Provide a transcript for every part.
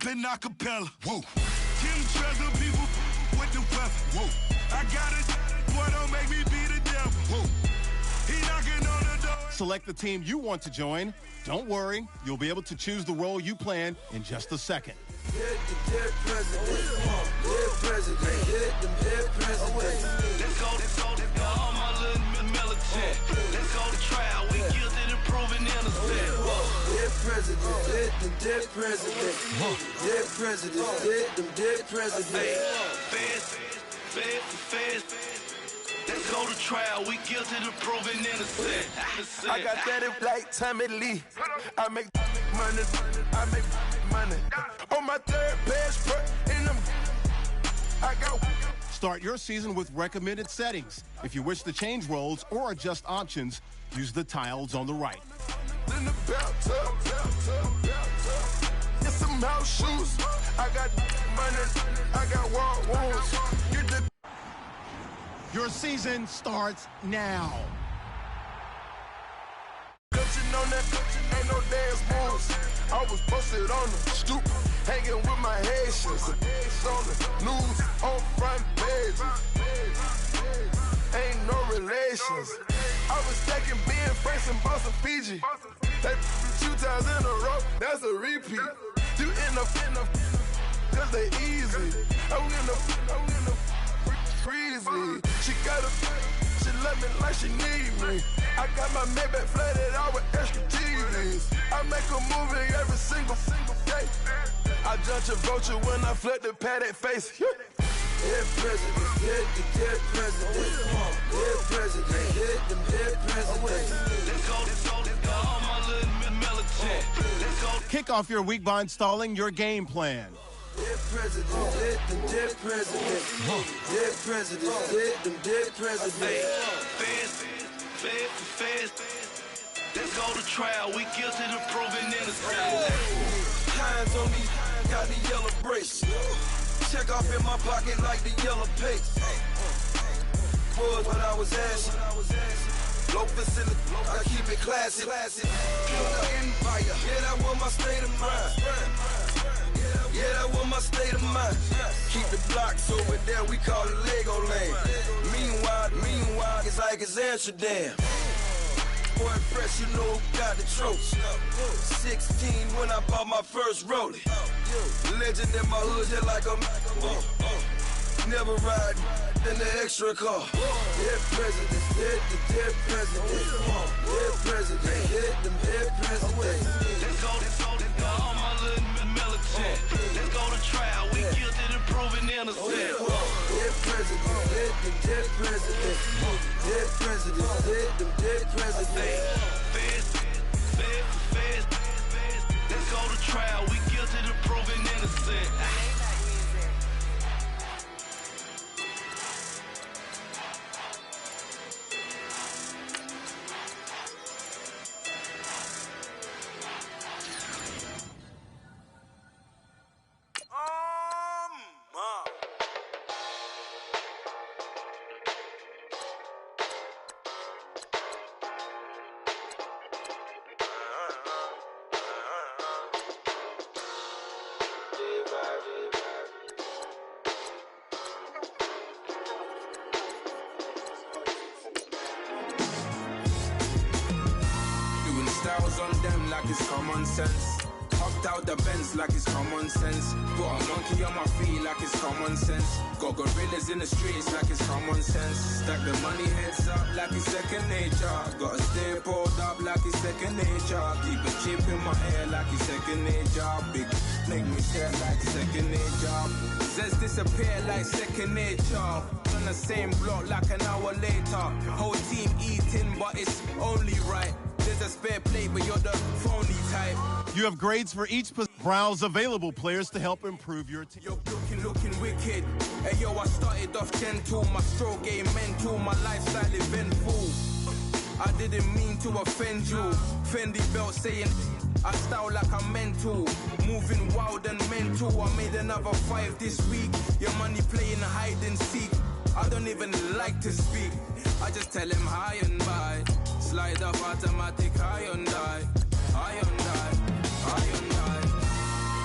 rapping acapella. Whoa. Kim Treasure people with the weapon. Whoa. I got it, boy, don't make me be the devil. Whoa. He knocking on the door. Select the team you want to join. Don't worry, you'll be able to choose the role you plan in just a second. Hit the dead president. Dead president. Hit them dead president. Let's go, all my little militant. Let's go to trial. We guilty to proving innocent. Dead president. Hit them dead president. Dead president. Hit them dead president. Fast. Let's go to trial. We guilty to proving innocent. I got that like Tommy Lee. I make money. I make money. On my third best in them. I got. Start your season with recommended settings. If you wish to change roles or adjust options, use the tiles on the right. In the belt tub. Get some house shoes. I got money. I got war wounds. You did. Your season starts now. Coaching on that, ain't no dance moves. I was posted on the stoop, hanging with my Haitians. On the news, on front pages. Ain't no relations. I was stacking being Franks and Boston Fiji. That 2 times in a row, that's a repeat. You end up, cause they easy. I'm in the freezy. She love me like she need me. I got my Maybach flooded out with extra TVs. I make a movie every single day. I judge a vulture when I flip the padded face. Dead president, hit the dead president. Dead president, hit them dead president. Let's go, all my little militant. Let's go. Kick off your week by installing your game plan. Dead president, hit them dead president. Dead president, hit them dead president. Fast. Let's go to trial. We guilty to proving innocent. Hands on me, got the yellow brace. Check off in my pocket like the yellow paste. Was what I was asking. Low facility, I keep it classy. Empire, yeah, that was my state of mind. Yeah, that was my state of mind. Keep the blocks over there, we call it Lego land. Meanwhile, it's like it's Amsterdam. Boy, fresh, you know who got the tropes. 16 when I bought my first rollie. Legend in my hood, just like a never ride in the extra car. Dead presidents, hit the dead president. Dead president, hit them dead president. Let's go, all my little militant. Let's go to trial. We guilty to proving innocent. Dead president, hit them dead president. Dead president, hit them dead president. Fast. Let's go to trial. We guilty to proving innocent. Styles on them like it's common sense. Hopped out the Benz like it's common sense. Got a monkey on my feet like it's common sense. Got gorillas in the streets like it's common sense. Stack the money heads up like it's second nature. Gotta stay pulled up like it's second nature. Keep a chip in my hair like it's second nature. Big make me stare like second nature. Says disappear like second nature. On the same block like an hour later. Whole team eating but it's only right. There's a spare plate, but you're the phony type. You have grades for each browse available players to help improve your team. You're looking wicked. Hey yo, I started off gentle. My stroke game mental. My lifestyle eventful. I didn't mean to offend you. Fendi belt saying I style like I'm mental. Moving wild and mental. I made another 5 this week. Your money playing hide and seek. I don't even like to speak. I just tell him hi and bye. Slide up automatic, high and die. High and die. High and die.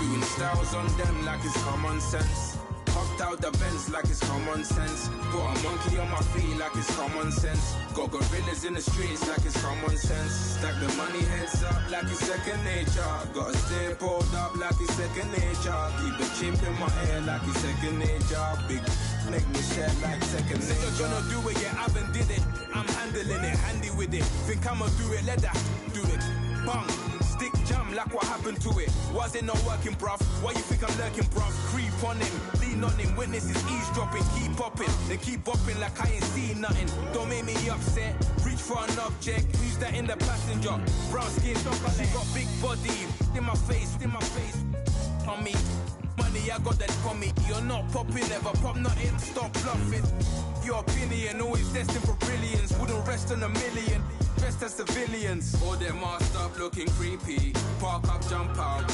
Doing styles on them like it's common sense. Hopped out the Benz like it's common sense. Got a monkey on my feet like it's common sense. Got gorillas in the streets like it's common sense. Stack the money heads up like it's second nature. Gotta stay pulled up like it's second nature. Keep a chimp in my hair like it's second nature. Big make me sad like second nature. You're gonna do it, yeah, I haven't did it. I'm handling it, handy with it. Think I'ma do it, let that do it. Bang. Stick jam like what happened to it. Was it not working, bruv? Why you think I'm lurking, bruv? Creep on him, lean on him. Witnesses eavesdropping, keep popping, then keep bopping like I ain't seen nothing. Don't make me upset. Reach for an object. Who's that in the passenger? Brown skin, she got big body. In my face, on me. Money, I got that for me. You're not popping, never pop nothing. Stop bluffing. Your opinion, always destined for brilliance. Wouldn't rest on a million. Dressed as civilians. All them masked up looking creepy. Park up, jump out,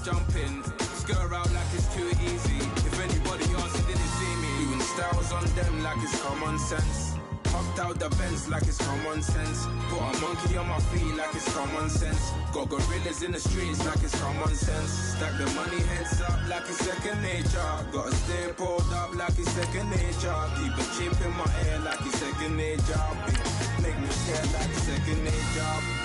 jump in. Skirt out like it's too easy. If anybody else didn't see me. Doing styles on them like it's common sense. Hopped out the Benz like it's common sense. Put a monkey on my feet like it's common sense. Got gorillas in the streets like it's common sense. Stack the money heads up like it's second nature. Gotta stay pulled up like it's second nature. Keep a chip in my ear like it's second nature. Make me scared like it's second nature.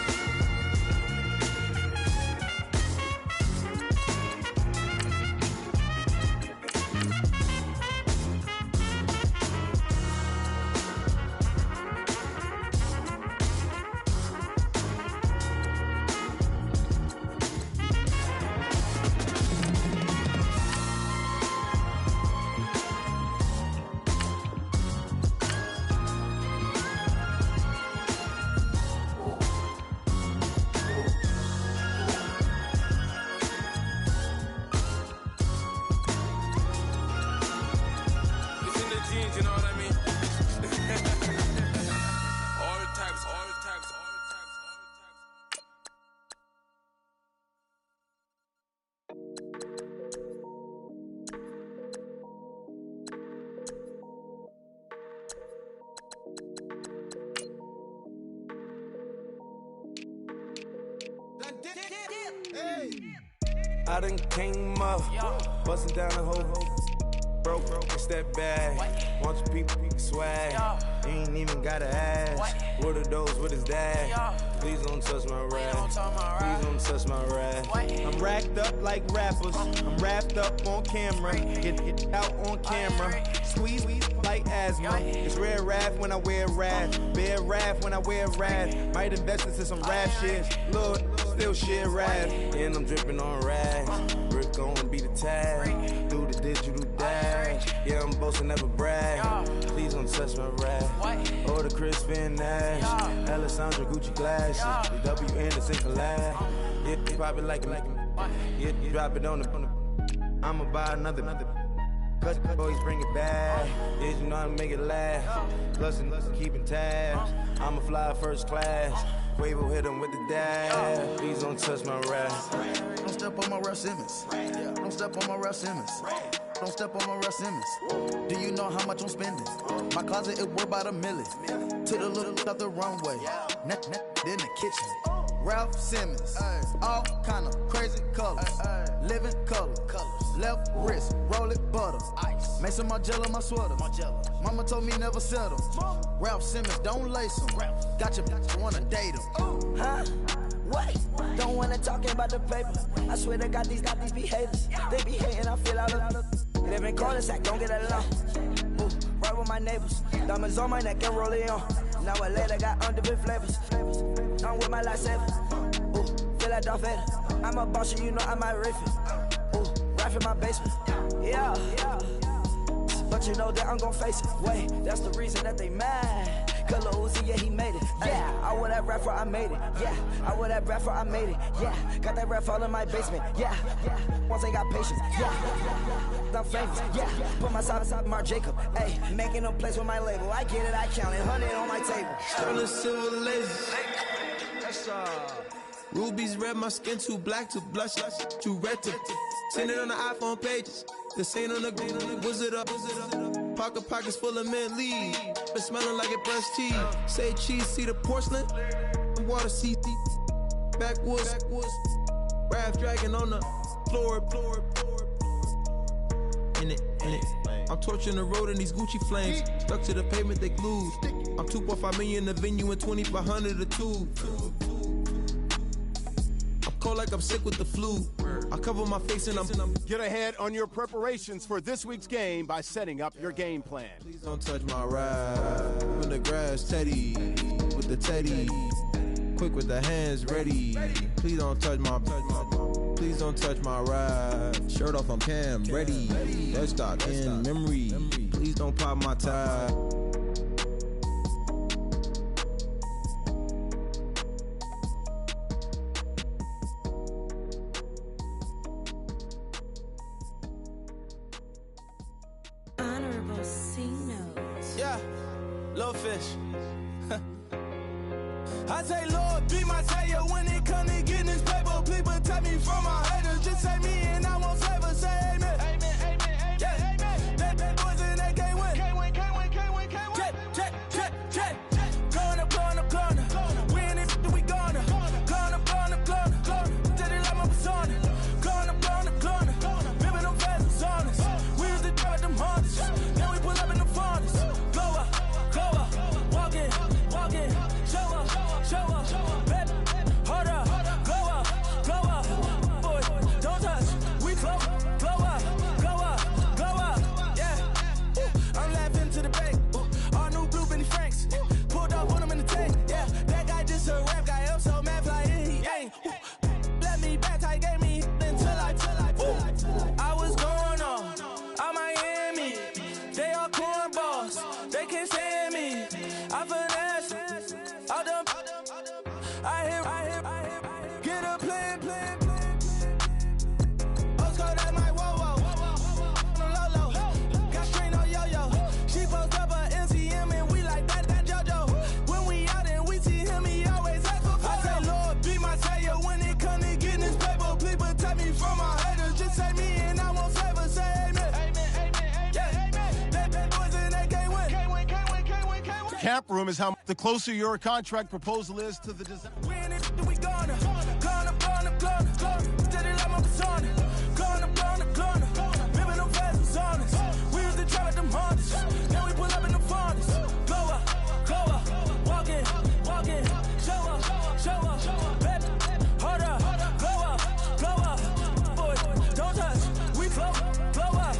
I done came up, bustin' down the whole broke, it's that bag. Want your people swag, you ain't even gotta ask. What are those, what is that? Please don't touch my rap, please don't touch my rap. I'm racked up like rappers, I'm wrapped up on camera. Get out on camera, squeeze like asthma. It's rare wrath when I wear wrath, bare wrath when I wear wrath. Might invest into some rap shit, Lord, still shit wrath. And I'm dripping on rags, Rick gon' be the tag. Do the digital dash, yeah, I'm boasting, never brag. Please don't touch my rap, or the Crispin Nash, Alessandra Gucci glasses, the W Anderson collab. Yeah, you pop it like a, yeah, you drop it on the, I'ma buy another. Cut, boys bring it back. Yeah, you know how to make it laugh. Plus and keeping tabs. I'ma fly first class. Quavo hit him with the dash. Please don't touch my rap. Don't step on my Russ Simmons. Don't step on my Russ Simmons. Don't step on my Russ Simmons. Do you know how much I'm spending? My closet is worth about $1 million. To the little of the runway. In the kitchen. Ralph Simmons. All kind of crazy colors. Living color. Left wrist, roll it butter. Ice. Mason Margiela, my sweater. Mama told me never settle. Ralph Simmons, don't lace him. Got your wanna date him. Huh? What? Don't wanna talk about the papers. I swear to God, these be haters. They be hating, I feel out of. Live in cul-de-sac, don't get along. Ooh, right with my neighbors. Diamonds on my neck and roll it on. Now I later got underbit flavors. I'm with my lifesaver. Ooh, feel like Darth Vader. I'm a boss, you know I might riff it. Ooh, right in my basement. Yeah. But you know that I'm gon' face it. Wait, that's the reason that they mad. Color Uzi, yeah, he made it. Yeah, I wear that rap for I made it. Yeah, I wear that rap for I made it. Yeah, got that rap all in my basement. Yeah, once I got patience. Yeah, I'm famous. Yeah, put my side beside Marc Jacob. Hey, making a place with my label. I get it, I count it. 100 on my table. Sterling silver laser. Rubies red, my skin too black to blush, too red to send it on the iPhone pages. This ain't on the wizard up. Pockets full of mint leaves, but smelling like it brushed teeth. Say cheese, see the porcelain, water, see backwoods. Rap dragging on the floor. In it. I'm torching the road in these Gucci flames. Stuck to the pavement, they glued. I'm 2.5 million in the venue and 2,500 a tube. I'm cold like I'm sick with the flu. I cover my face and I'm. Get ahead on your preparations for this week's game by setting up your game plan. Please don't touch my ride. In the grass, Teddy. With the Teddy. Quick with the hands ready. Please don't touch my. Please don't touch my ride. Shirt off, I'm Cam, ready. Dead stock in memory. Please don't pop my tie. Honorable C notes. Yeah, little fish. I say, Lord, be my savior when it comes to getting this paper. Please protect me from my haters. Just say me and I won't save her. Say amen. Amen, amen, amen. Yeah, amen. That boys and they can't win. Can't win. Check. Corner. Win it, we gonna. Corner. Steady like my persona. Corner. Remember them fans was honest. We used to drive them Hondas. Now we pull up in the Fondas. Go up. Walk in. Show up. Bet. Hold up. Go up. Boy, don't touch. We glow up. Yeah. I'm laughing to the bank. All new blue Benny Franks. Pulled up on him in the tank. Yeah. That guy just a rap guy. I'm so mad fly in. He ain't. Let me back. I gave me until I was going on. I'm Miami. They all cornballs. They can't stand me. I finesse. Out them. I hear. Get a plan. Oscar, that's my whoa. Low. Got strain on yo-yo. She post up a MCM and we like that JoJo. When we out and we see him, he always ask for photo. I say, Lord, be my savior when it comes to getting this paper. Please protect me from my haters. Just say me and I won't save her. Say amen. Amen. Yeah. That boys and they can't win. Cap room is how the closer your contract proposal is to the design. Win it, we gonna. Steady like my persona. Corner. Remember them fans was honest. We used to drive them Hondas. Now we pull up in the Fondas. Go up. Walk in. Show up. Bet. Hold up. Go up. Boy, don't touch. We glow up.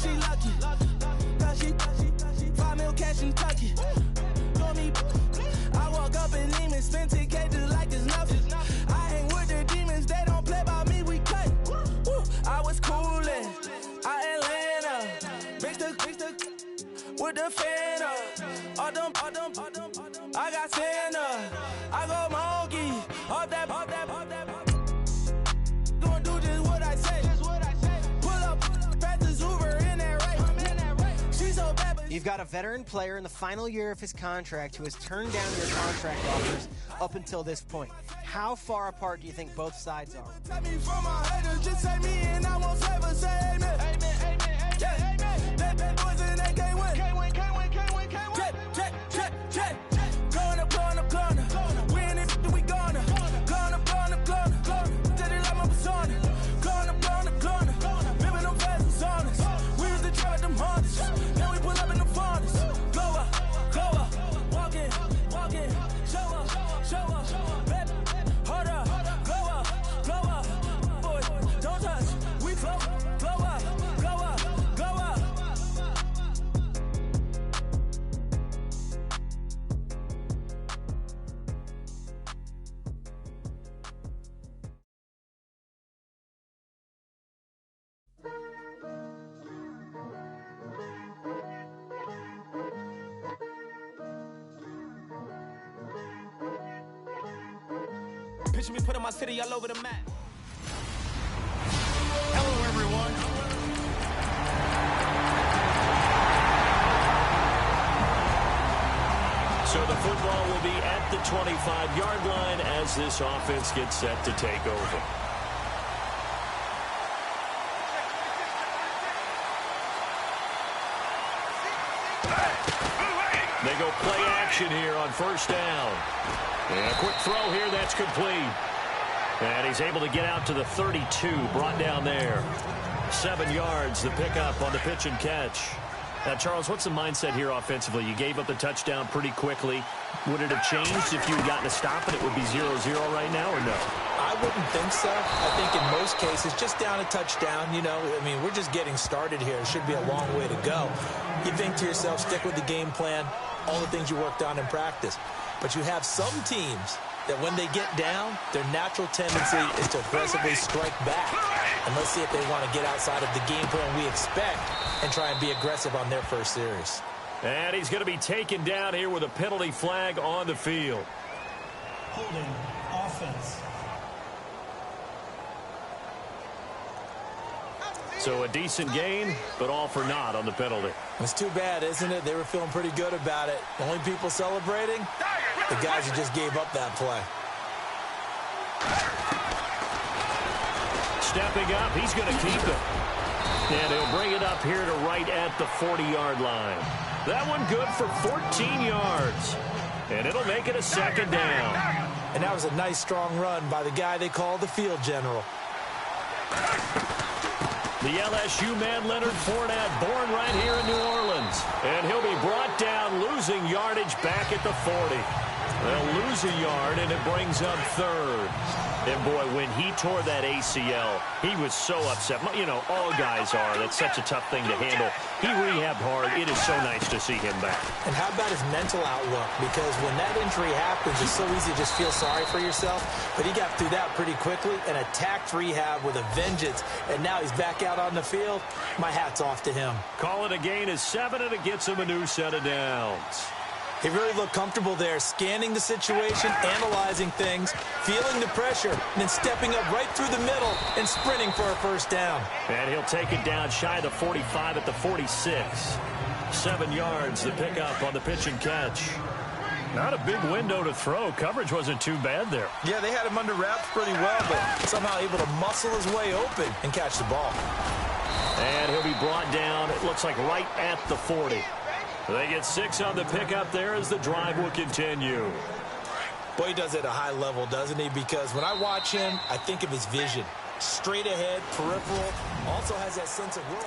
She lucky. Cause she 5 mil cash in Kentucky. I walk up in Lehman, spend 10K just like it's nothing. I hang with the demons, they don't play by me, we cut. I was coolin', Atlanta, mixed with the Fanta. All them, I got Santa, I go monkey, all that. Gonna do just what I say. Pull up, practice Uber in that race. She's so bad, but You've got a veteran player in the final year of his contract who has turned down your contract offers up until this point. How far apart do you think both sides are? Take me from my haters, just say me and I won't save her. Say amen. Yeah. That boys and they can't win. Check. Corner. Win it, we gonna. Corner. Steady like my persona. Corner. Remember them fans was honest. We used to drive them Hondas. Now we pull up in the Fondas. Go up. Walk in. Show up. Bet. Hold up. Go up. Boy, don't touch. We glow up. Picture me putting my city all over the map. Hello, everyone. So the football will be at the 25-yard line as this offense gets set to take over. They go play action here on first down. And a quick throw here that's complete. And he's able to get out to the 32, brought down there. 7 yards, the pickup on the pitch and catch. Now, Charles, what's the mindset here offensively? You gave up the touchdown pretty quickly. Would it have changed if you had gotten a stop and it would be 0-0 right now, or no? I wouldn't think so. I think in most cases, just down a touchdown, you know, I mean, we're just getting started here. It should be a long way to go. You think to yourself, stick with the game plan, all the things you worked on in practice. But you have some teams that when they get down, their natural tendency is to aggressively strike back. And let's see if they want to get outside of the game plan we expect and try and be aggressive on their first series. And he's going to be taken down here with a penalty flag on the field. Holding offense. So a decent gain, but all for naught on the penalty. It's too bad, isn't it? They were feeling pretty good about it. The only people celebrating, the guys who just gave up that play. Stepping up, he's going to keep it. And he'll bring it up here to right at the 40-yard line. That one good for 14 yards. And it'll make it a second down. And that was a nice, strong run by the guy they call the field general. The LSU man, Leonard Fournette, born right here in New Orleans. And he'll be brought down, losing yardage back at the 40. They'll lose a yard, and it brings up third. And, boy, when he tore that ACL, he was so upset. You know, all guys are. That's such a tough thing to handle. He rehabbed hard. It is so nice to see him back. And how about his mental outlook? Because when that injury happens, it's so easy to just feel sorry for yourself. But he got through that pretty quickly and attacked rehab with a vengeance. And now he's back out on the field. My hat's off to him. Call it a gain of 7, and it gets him a new set of downs. He really looked comfortable there, scanning the situation, analyzing things, feeling the pressure, and then stepping up right through the middle and sprinting for a first down. And he'll take it down shy of the 45 at the 46. 7 yards, the pickup on the pitch and catch. Not a big window to throw. Coverage wasn't too bad there. Yeah, they had him under wraps pretty well, but somehow able to muscle his way open and catch the ball. And he'll be brought down, it looks like right at the 40. They get 6 on the pickup there as the drive will continue. Boy, he does it at a high level, doesn't he? Because when I watch him, I think of his vision. Straight ahead, peripheral, also has that sense of will.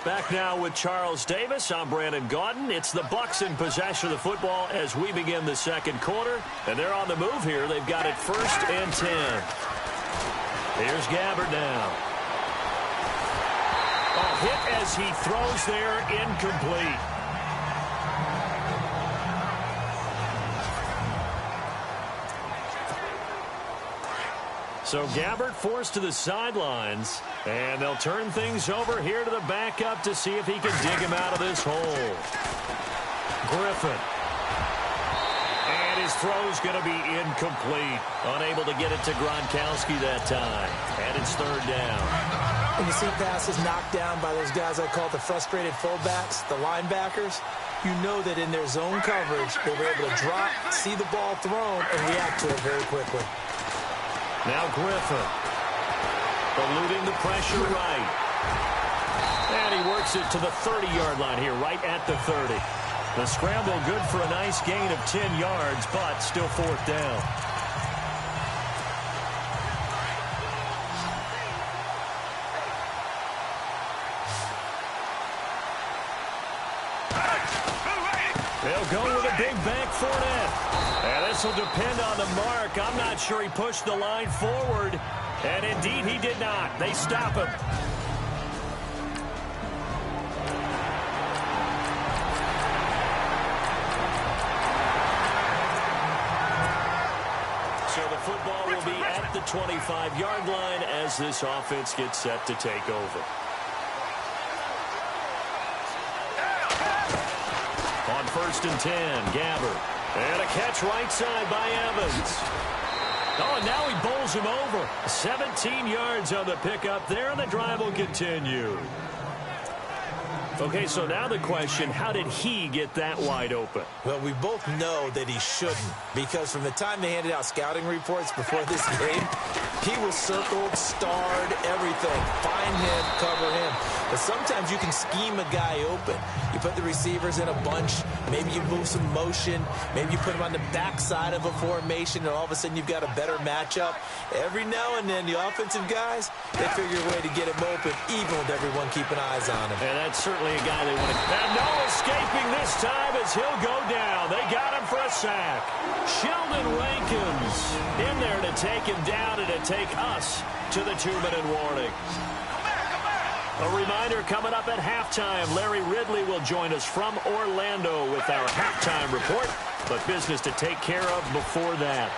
Back now with Charles Davis. I'm Brandon Gaudin. It's the Bucs in possession of the football as we begin the second quarter. And they're on the move here. They've got it 1st and 10. Here's Gabbard now. A hit as he throws there, incomplete. So Gabbard forced to the sidelines, and they'll turn things over here to the backup to see if he can dig him out of this hole. Griffin. And his throw's going to be incomplete. Unable to get it to Gronkowski that time. And it's 3rd down. When you see passes knocked down by those guys I call the frustrated fullbacks, the linebackers, you know that in their zone coverage, they were able to drop, see the ball thrown, and react to it very quickly. Now Griffin, eluding the pressure right. And he works it to the 30-yard line here, right at the 30. The scramble good for a nice gain of 10 yards, but still 4th down. They'll go with a big bank Fournette. And this will depend on the mark. I'm not sure he pushed the line forward. And indeed he did not. They stop him. So the football will be at the 25-yard line as this offense gets set to take over. On 1st and 10, Gabbard. And a catch right side by Evans. Oh, and now he bowls him over. 17 yards on the pickup there, and the drive will continue. Okay, so now the question, how did he get that wide open? Well, we both know that he shouldn't, because from the time they handed out scouting reports before this game, he was circled, starred, everything. Fine find him, cover him. But sometimes you can scheme a guy open. You put the receivers in a bunch. Maybe you move some motion. Maybe you put them on the backside of a formation, and all of a sudden you've got a better matchup. Every now and then, the offensive guys, they figure a way to get him open, even with everyone keeping eyes on him. And that's certainly a guy they want to... And no escaping this time as he'll go down. They got him for a sack. Sheldon Rankins in there to take him down and to take us to the 2-minute warning. A reminder, coming up at halftime, Larry Ridley will join us from Orlando with our halftime report, but business to take care of before that.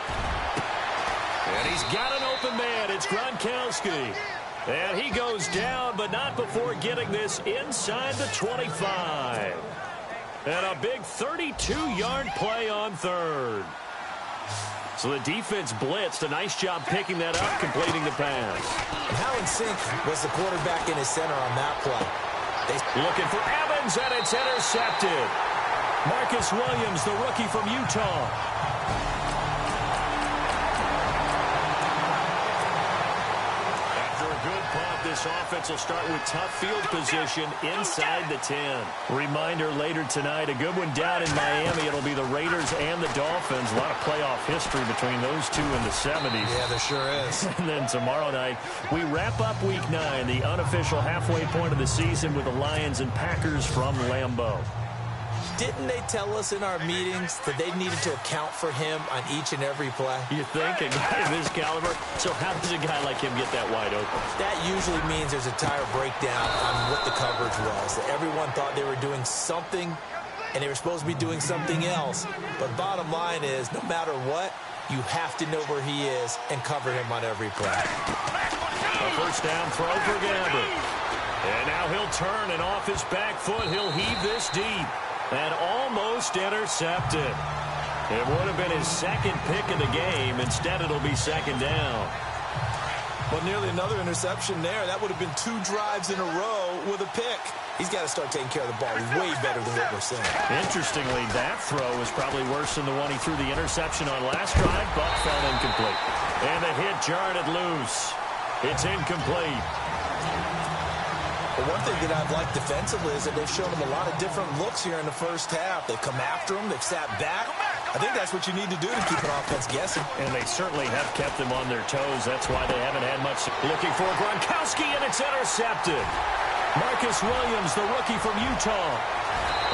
And he's got an open man. It's Gronkowski. And he goes down, but not before getting this inside the 25. And a big 32-yard play on third. So the defense blitzed. A nice job picking that up, completing the pass. And how in sync was the quarterback in his center on that play? Looking for Evans, and it's intercepted. Marcus Williams, the rookie from Utah. This offense will start with tough field position inside the 10. Reminder later tonight, a good one down in Miami. It'll be the Raiders and the Dolphins. A lot of playoff history between those two in the 70s. Yeah, there sure is. And then tomorrow night, we wrap up Week 9, the unofficial halfway point of the season with the Lions and Packers from Lambeau. Didn't they tell us in our meetings that they needed to account for him on each and every play? You think? A guy of this caliber? So how does a guy like him get that wide open? That usually means there's a tire breakdown on what the coverage was. That everyone thought they were doing something, and they were supposed to be doing something else. But bottom line is, no matter what, you have to know where he is and cover him on every play. A first down throw for Gabbert. And now he'll turn, and off his back foot, he'll heave this deep. And almost intercepted. It would have been his second pick of the game. Instead, it'll be second down. Well, nearly another interception there. That would have been 2 drives in a row with a pick. He's got to start taking care of the ball way better than what we're seeing. Interestingly, that throw was probably worse than the one he threw the interception on last drive, but fell incomplete. And the hit jarred it loose. It's incomplete. But one thing that I've liked defensively is that they've shown him a lot of different looks here in the first half. They've come after him. They've sat back. I think that's what you need to do to keep an offense guessing. And they certainly have kept them on their toes. That's why they haven't had much. Looking for Gronkowski, and it's intercepted. Marcus Williams, the rookie from Utah.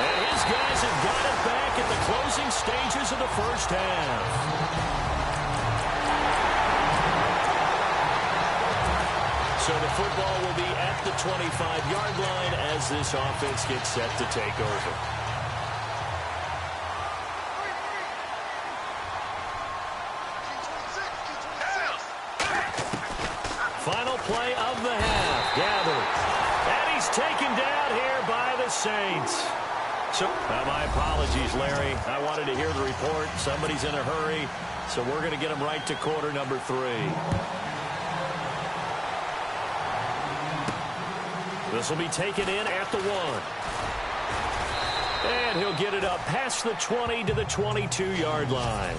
And his guys have got it back at the closing stages of the first half. So the football will be at the 25-yard line as this offense gets set to take over. Final play of the half. Gathered. And he's taken down here by the Saints. So, my apologies, Larry. I wanted to hear the report. Somebody's in a hurry. So we're going to get him right to quarter number 3. This will be taken in at the 1. And he'll get it up past the 20 to the 22-yard line.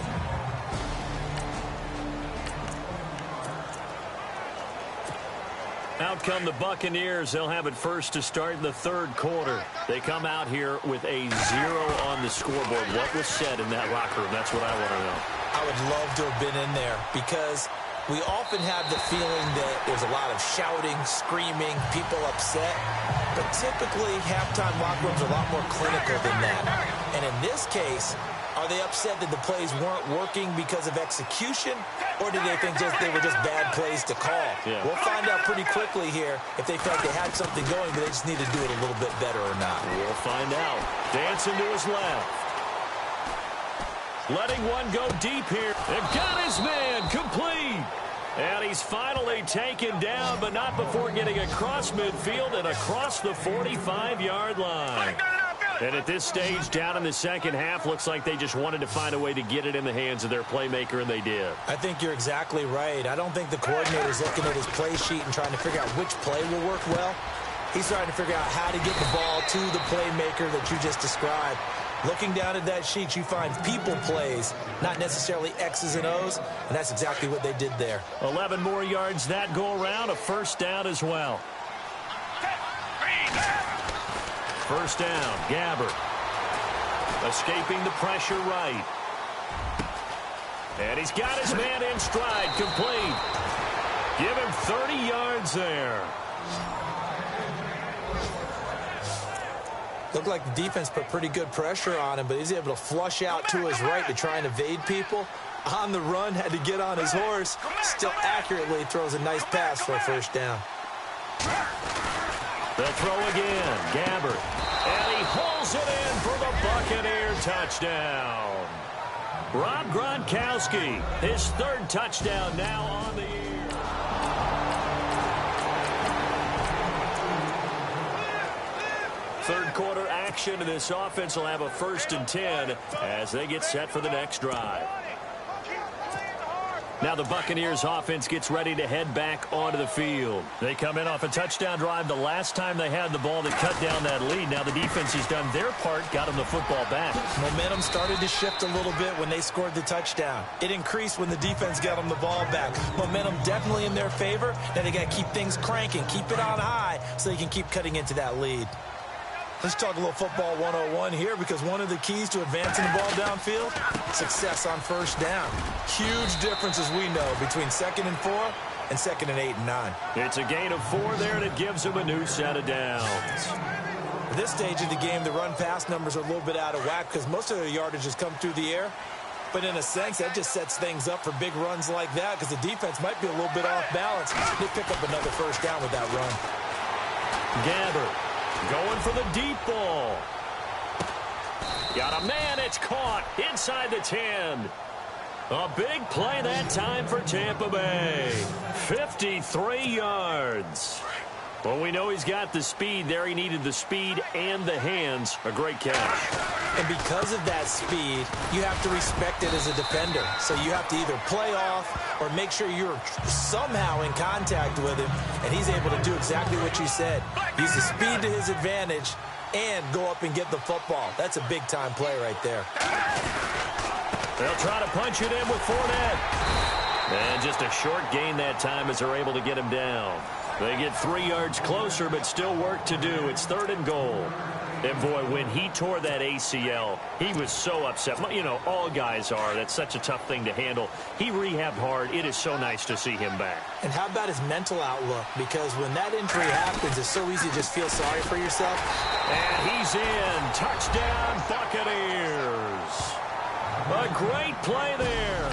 Out come the Buccaneers. They'll have it first to start the third quarter. They come out here with a 0 on the scoreboard. What was said in that locker room? That's what I want to know. I would love to have been in there because we often have the feeling that there's a lot of shouting, screaming, people upset. But typically, halftime locker rooms are a lot more clinical than that. And in this case, are they upset that the plays weren't working because of execution? Or do they think they were just bad plays to call? Yeah. We'll find out pretty quickly here if they felt they had something going, but they just need to do it a little bit better or not. We'll find out. Dancing to his left. Letting one go deep here. And got his man complete. And he's finally taken down, but not before getting across midfield and across the 45-yard line. And at this stage, down in the second half, looks like they just wanted to find a way to get it in the hands of their playmaker, and they did. I think you're exactly right. I don't think the coordinator's looking at his play sheet and trying to figure out which play will work well. He's trying to figure out how to get the ball to the playmaker that you just described. Looking down at that sheet, you find people plays, not necessarily X's and O's, and that's exactly what they did there. 11 more yards that go around, a first down as well. first down. Gabbert escaping the pressure right. And he's got his man in stride, complete. Give him 30 yards there. Looked like the defense put pretty good pressure on him, but he's able to flush out to his right to try and evade people. On the run, had to get on his horse. Still accurately throws a nice pass for a first down. They'll throw again. Gabbert. And he pulls it in for the Buccaneer touchdown. Rob Gronkowski, his third touchdown now on the year. Third quarter action, and this offense will have a 1st and 10 as they get set for the next drive. Now the Buccaneers offense gets ready to head back onto the field. They come in off a touchdown drive the last time they had the ball to cut down that lead. Now the defense has done their part, got them the football back. Momentum started to shift a little bit when they scored the touchdown. It increased when the defense got them the ball back. Momentum definitely in their favor. Now they got to keep things cranking, keep it on high so they can keep cutting into that lead. Let's talk a little football 101 here, because one of the keys to advancing the ball downfield, success on first down. Huge difference, as we know, between 2nd and 4 and 2nd and 8 and 9. It's a gain of 4 there, and it gives them a new set of downs. At this stage of the game, the run-pass numbers are a little bit out of whack because most of their yardage has come through the air. But in a sense, that just sets things up for big runs like that, because the defense might be a little bit off balance. They pick up another first down with that run. Gabbert going for the deep ball. Got a man, it's caught inside the 10. A big play that time for Tampa Bay. 53 yards. Well, we know he's got the speed there. He needed the speed and the hands. A great catch. And because of that speed, you have to respect it as a defender. So you have to either play off or make sure you're somehow in contact with him, and he's able to do exactly what you said. Use the speed to his advantage and go up and get the football. That's a big-time play right there. They'll try to punch it in with Fournette. And just a short gain that time as they're able to get him down. They get 3 yards closer, but still work to do. It's 3rd and goal. And, boy, when he tore that ACL, he was so upset. You know, all guys are. That's such a tough thing to handle. He rehabbed hard. It is so nice to see him back. And how about his mental outlook? Because when that injury happens, it's so easy to just feel sorry for yourself. And he's in. Touchdown, Buccaneers. A great play there.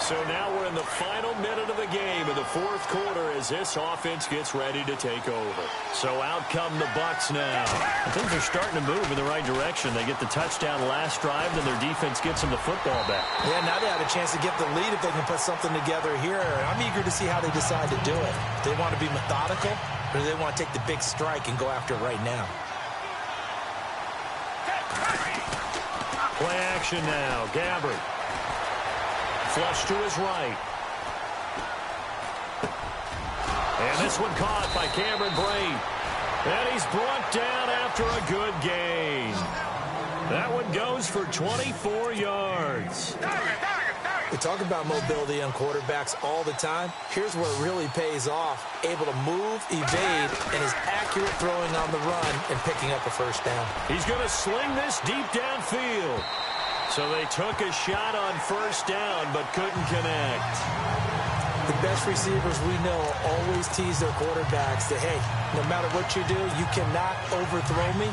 So now we're in the final minute of the game in the 4th quarter as this offense gets ready to take over. So out come the Bucs now. Things are starting to move in the right direction. They get the touchdown last drive, then their defense gets them the football back. Yeah, now they have a chance to get the lead if they can put something together here. I'm eager to see how they decide to do it. Do they want to be methodical, or do they want to take the big strike and go after it right now? Play action now. Gabbert. Flush to his right. And this one caught by Cameron Brate. And he's brought down after a good gain. That one goes for 24 yards. We talk about mobility on quarterbacks all the time. Here's where it really pays off. Able to move, evade, and is accurate throwing on the run and picking up a first down. He's going to sling this deep downfield. So they took a shot on first down, but couldn't connect. The best receivers we know always tease their quarterbacks that, hey, no matter what you do, you cannot overthrow me.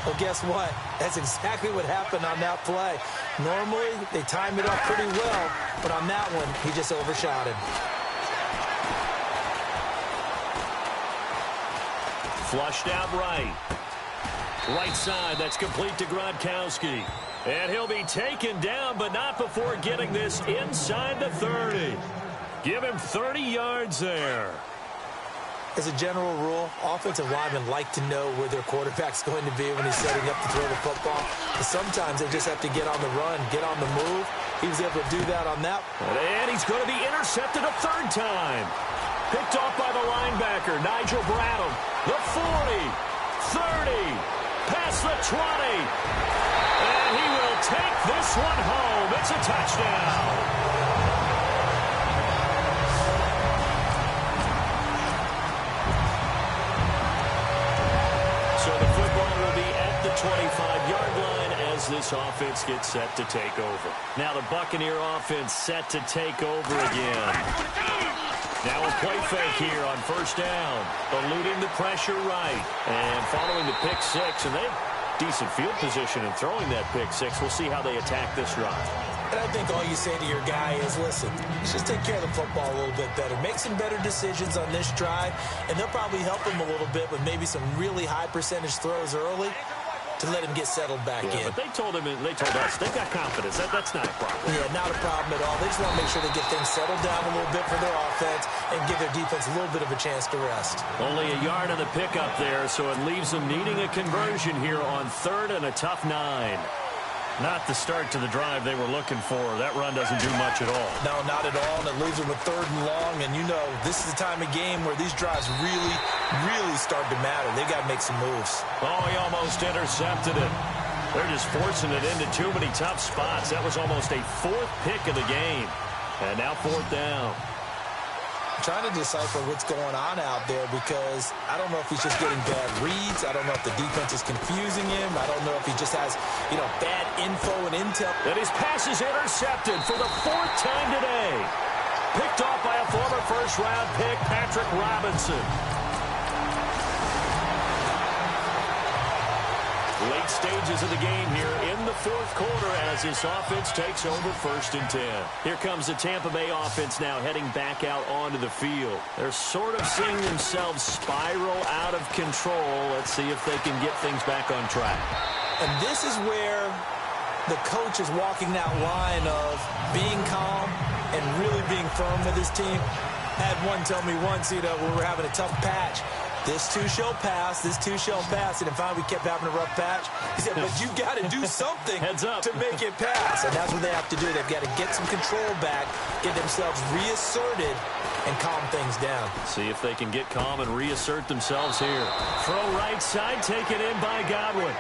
Well, guess what? That's exactly what happened on that play. Normally, they time it up pretty well, but on that one, he just overshot him. Flushed out right. Right side, that's complete to Gronkowski. And he'll be taken down, but not before getting this inside the 30. Give him 30 yards there. As a general rule, offensive linemen like to know where their quarterback's going to be when he's setting up to throw the football. But sometimes they just have to get on the run, get on the move. He was able to do that on that. And he's going to be intercepted a 3rd time. Picked off by the linebacker, Nigel Bradham. The 40, 30, past the 20. And he will take this one home. It's a touchdown. 25-yard line as this offense gets set to take over. Now the Buccaneer offense set to take over again. Now a play fake here on first down. Eluding the pressure right. And following the pick six. And they have decent field position in throwing that pick six. We'll see how they attack this run. And I think all you say to your guy is, listen, just take care of the football a little bit better. Make some better decisions on this drive, and they'll probably help him a little bit with maybe some really high percentage throws early to let him get settled back in. But they told us they've got confidence. That's not a problem. Yeah, not a problem at all. They just want to make sure they get things settled down a little bit for their offense and give their defense a little bit of a chance to rest. Only a yard on the pickup there, so it leaves them needing a conversion here on third and a tough 9. Not the start to the drive they were looking for. That run doesn't do much at all. No, not at all, and it leaves them with third and long, and you know this is the time of game where these drives really, really start to matter. They got to make some moves. Oh, he almost intercepted it. They're just forcing it into too many tough spots. That was almost a 4th pick of the game. And now 4th down. Trying to decipher what's going on out there because I don't know if he's just getting bad reads. I don't know if the defense is confusing him. I don't know if he just has, bad info and intel. And his pass is intercepted for the 4th time today. Picked off by a former first-round pick, Patrick Robinson. Late stages of the game here in the 4th quarter as this offense takes over 1st and 10. Here comes the Tampa Bay offense now heading back out onto the field. They're sort of seeing themselves spiral out of control. Let's see if they can get things back on track. And this is where the coach is walking that line of being calm and really being firm with his team. Had one tell me once, when we were having a tough patch, this too shall pass, this too shall pass. And finally we kept having a rough patch. He said, but you got to do something Heads up. to make it pass. And that's what they have to do. They've got to get some control back, get themselves reasserted, and calm things down. See if they can get calm and reassert themselves here. Throw right side, taken in by Godwin.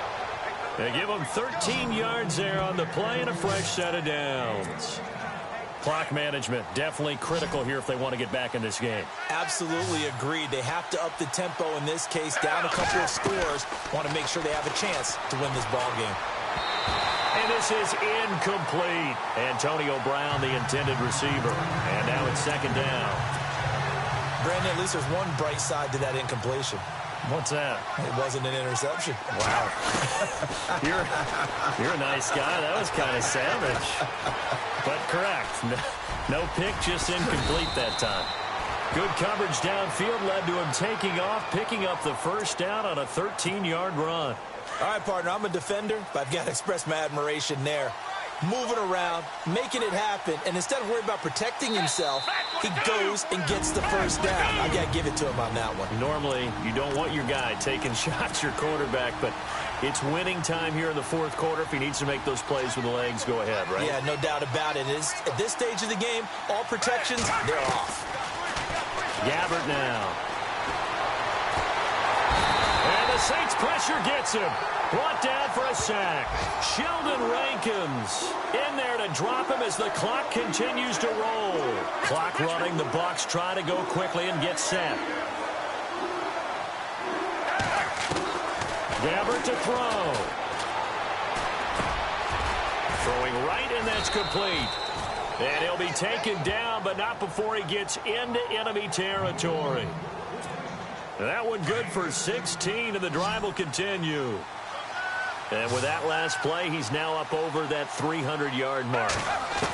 They give them 13 yards there on the play and a fresh set of downs. Clock management definitely critical here if they want to get back in this game. Absolutely agreed. They have to up the tempo in this case, down a couple of scores. Want to make sure they have a chance to win this ball game. And this is incomplete. Antonio Brown, the intended receiver. And now it's 2nd down. Brandon, at least there's one bright side to that incompletion. What's that? It wasn't an interception. Wow. You're a nice guy. That was kind of savage. But correct. No pick, just incomplete that time. Good coverage downfield led to him taking off, picking up the 1st down on a 13-yard run. All right, partner, I'm a defender, but I've got to express my admiration there. Moving around, making it happen, and instead of worrying about protecting himself, he goes and gets the 1st down. I got to give it to him on that one. Normally, you don't want your guy taking shots, your quarterback, but it's winning time here in the 4th quarter. If he needs to make those plays with the legs, go ahead, right? Yeah, no doubt about it. At this stage of the game, all protections, they're off. Gabbert now. And the Saints pressure gets him. Brought down for a sack. Sheldon Rankins in there to drop him as the clock continues to roll. Clock running. The Bucs try to go quickly and get set. Gabbert to throw. Throwing right, and that's complete. And he'll be taken down, but not before he gets into enemy territory. That one good for 16, and the drive will continue. And with that last play, he's now up over that 300-yard mark.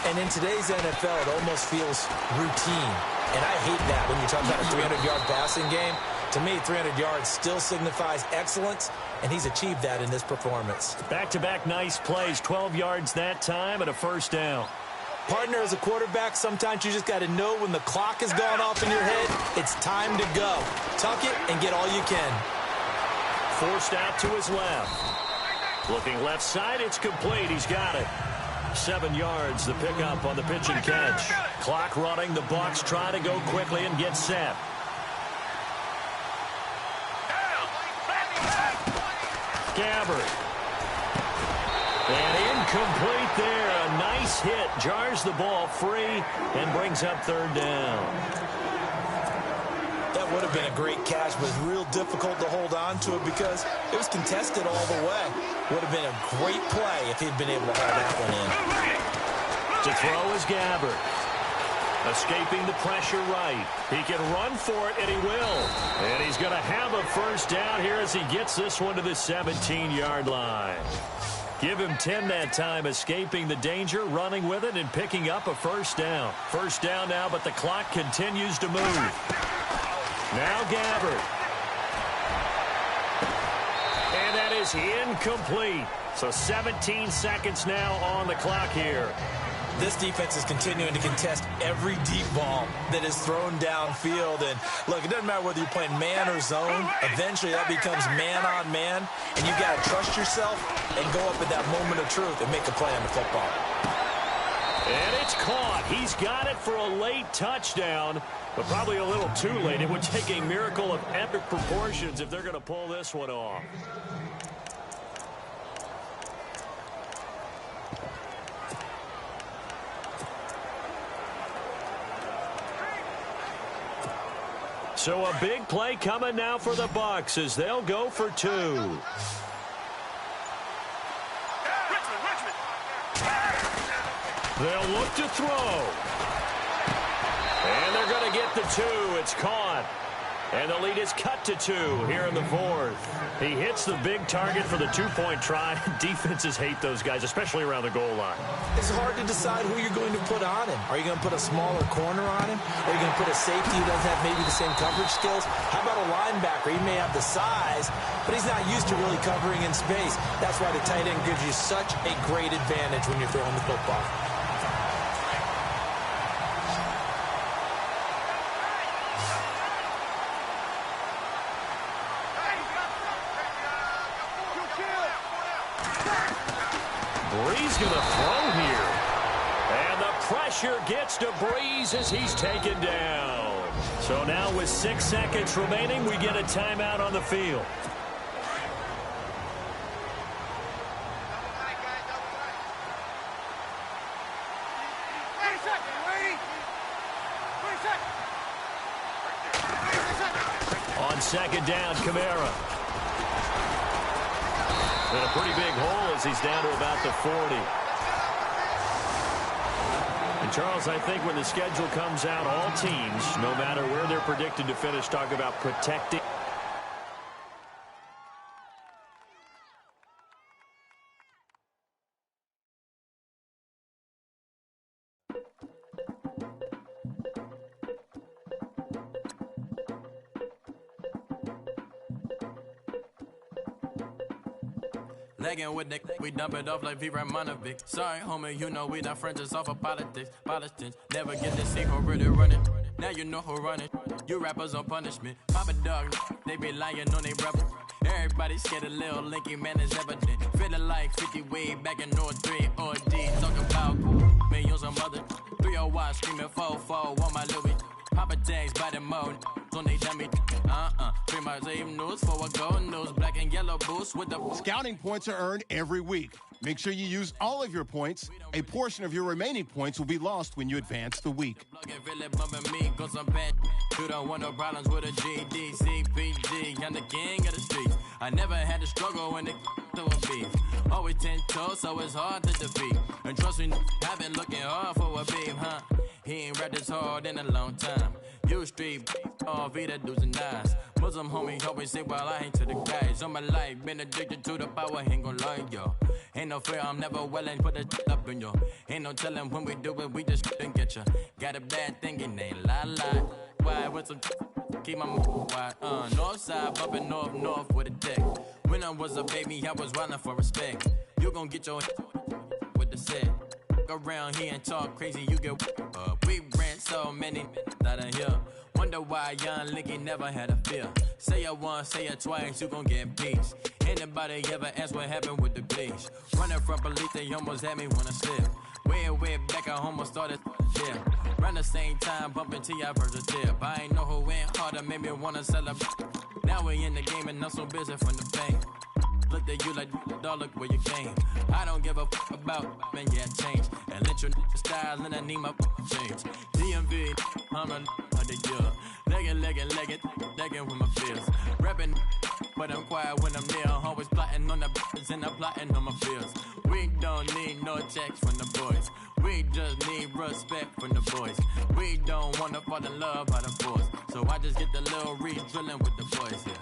And in today's NFL, it almost feels routine. And I hate that when you talk about a 300-yard passing game. To me, 300 yards still signifies excellence, and he's achieved that in this performance. Back-to-back nice plays, 12 yards that time and a 1st down. Partner, as a quarterback, sometimes you just got to know when the clock has gone off in your head, it's time to go. Tuck it and get all you can. Forced out to his left. Looking left side, it's complete. He's got it. 7 yards, the pickup on the pitch and catch. Clock running. The Bucs try to go quickly and get set. Gabbert. And incomplete there. A nice hit. Jars the ball free and brings up 3rd down. That would have been a great catch, but real difficult to hold on to it because it was contested all the way. Would have been a great play if he'd been able to haul that one in. To throw is Gabbert. Escaping the pressure right. He can run for it, and he will. And he's going to have a first down here as he gets this one to the 17-yard line. Give him 10 that time, escaping the danger, running with it, and picking up a first down. First down now, but the clock continues to move. Now Gabbert. And that is incomplete. So 17 seconds now on the clock here. This defense is continuing to contest every deep ball that is thrown downfield. And, look, it doesn't matter whether you're playing man or zone. Eventually, that becomes man-on-man. And you got to trust yourself and go up at that moment of truth and make a play on the football. And it's caught. He's got it for a late touchdown, but probably a little too late. It would take a miracle of epic proportions if they're going to pull this one off. So a big play coming now for the Bucs as they'll go for 2. They'll look to throw. And they're going to get the 2. It's caught. And the lead is cut to 2 here in the 4th. He hits the big target for the 2-point try. Defenses hate those guys, especially around the goal line. It's hard to decide who you're going to put on him. Are you going to put a smaller corner on him? Are you going to put a safety who doesn't have maybe the same coverage skills? How about a linebacker? He may have the size, but he's not used to really covering in space. That's why the tight end gives you such a great advantage when you're throwing the football. Breeze going to throw here. And the pressure gets to Breeze as he's taken down. So now with 6 seconds remaining, we get a timeout on the field. On second down, Kamara. In a pretty big hole as he's down to about the 40. And Charles, I think when the schedule comes out, all teams, no matter where they're predicted to finish, talk about protecting. Legging with Nick, we dump it off like V. Ramonovic. Sorry, homie, you know we not friends, it's off of politics. Politics, never get to see who really running. Now you know who running. You rappers on punishment. Papa dog, they be lying on they rebel. Everybody scared a little linky, man, is evident. Feeling like 50 way back in 03 or D. Talking about me on some other 301 screaming 4-4 on my Louis. Papa tags by the mode on they dummy. Same news for a gold news, black and yellow boots with the Scouting points are earned every week. Make sure you use all of your points. A portion of your remaining points will be lost when you advance the week. You don't want no problems with a GD, CPG. I'm the king of the streets. I never had to struggle when it to a beef. Always 10 toes, so it's hard to defeat. And trust me, I've been looking hard for a beef, huh? He ain't rapped this hard in a long time. You street, all Vita dudes and eyes. Muslim homie always say, well, I ain't to the guys. On my life, been addicted to the power, ain't gon' lie, yo. Ain't no fear, I'm never willing, put the up in yo. Ain't no telling when we do it, we just didn't get ya. Got a bad thing, it ain't lie. Why, with some keep my move wide. North side, bumping north with a dick. When I was a baby, I was running for respect. You gon' get your with the set. Around here and talk crazy, you get we ran so many out of here. Wonder why young Linky never had a fear. Say it once, say it twice, you gon' get peace. Anybody ever ask what happened with the bleach? Running from police, they almost had me wanna slip. Way back, I almost started yeah. Around the same time, bumping T.I. versus tip. I ain't know who went harder, made me wanna celebrate. Now we in the game and I'm so busy from the bank. Look at you like, dog, look where you came. I don't give a about, man, yeah, change. And let your style and I need my change. DMV, I'm a of the year. Legging with my feels. Rapping, but I'm quiet when I'm near. Always plotting on the bitches and I'm plotting on my feels. We don't need no checks from the boys. We just need respect from the boys. We don't wanna fall in love by the force. So I just get the little re-drilling with the boys, yeah.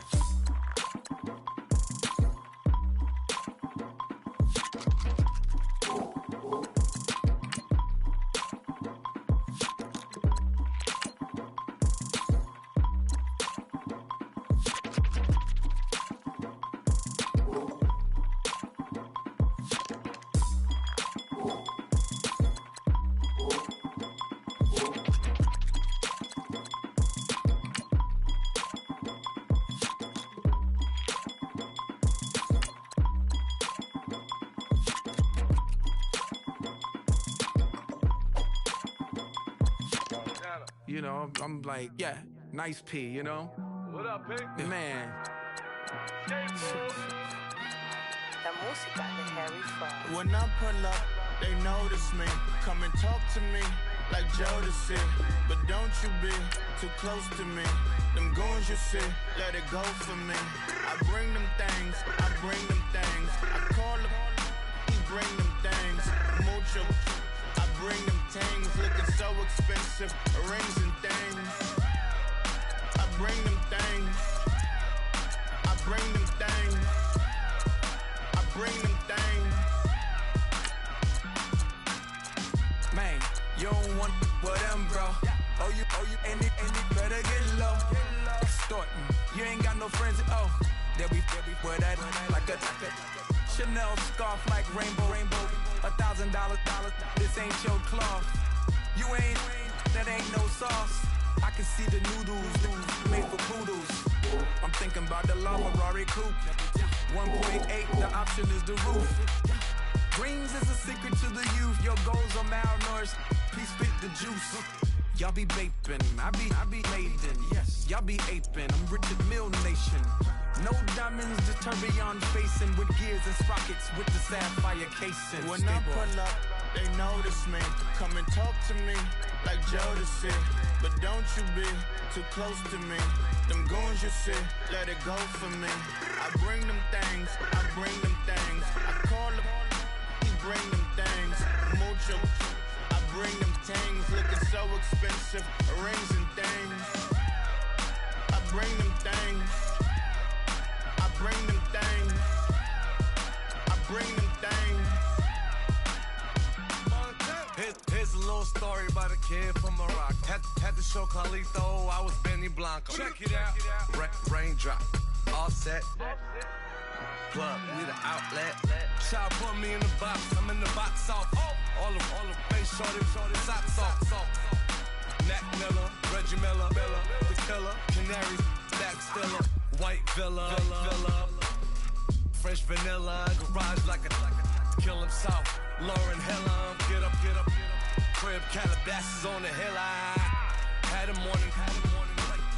You know, I'm like, yeah, nice P, you know? What up, P? Man. When I pull up, they notice me. Come and talk to me like Jodeci. But don't you be too close to me. Them goons you see, let it go for me. I bring them things, I bring them things. I call them, he bring them things. Mucho, I bring them things. Looking so expensive, rings and things. I bring them things. I bring them things. I bring them things. Man, you don't want with them, bro. Oh, you, and it better get low. Extorting, you ain't got no friends. Oh, they'll be for that like a Chanel scarf like rainbow. $1,000, this ain't your cloth. You ain't, that ain't no sauce. I can see the noodles made for poodles. I'm thinking about the LaFerrari coupe. 1.8, the option is the roof. Dreams is a secret to the youth. Your goals are malnourished. Please spit the juice. Y'all be vaping, I be laden. Yes, y'all be aping. I'm Richard Mill Nation. No diamonds, just tourbillon facing with gears and sprockets with the sapphire casing. When I pull up, they notice me. Come and talk to me like Jodeci. But don't you be too close to me. Them goons you see, let it go for me. I bring them things, I bring them things. I call them, he bring them things. Mucho, I bring them things. Looking so expensive, rings and things. I bring them things. I bring them things. I bring them things. Here's a little story about a kid from Morocco. Had to show Carlito I was Benny Blanco. Check it out. Raindrop, offset. Plug, we the outlet. Child put me in the box. I'm in the box off. All the face shorty, socks off. Mac Miller, Reggie Miller, the killer, Canaries, back stiller, white villa, French vanilla, garage like a kill himself. Lauren Hill, get up. Crib Calabasas on the hill. I had a morning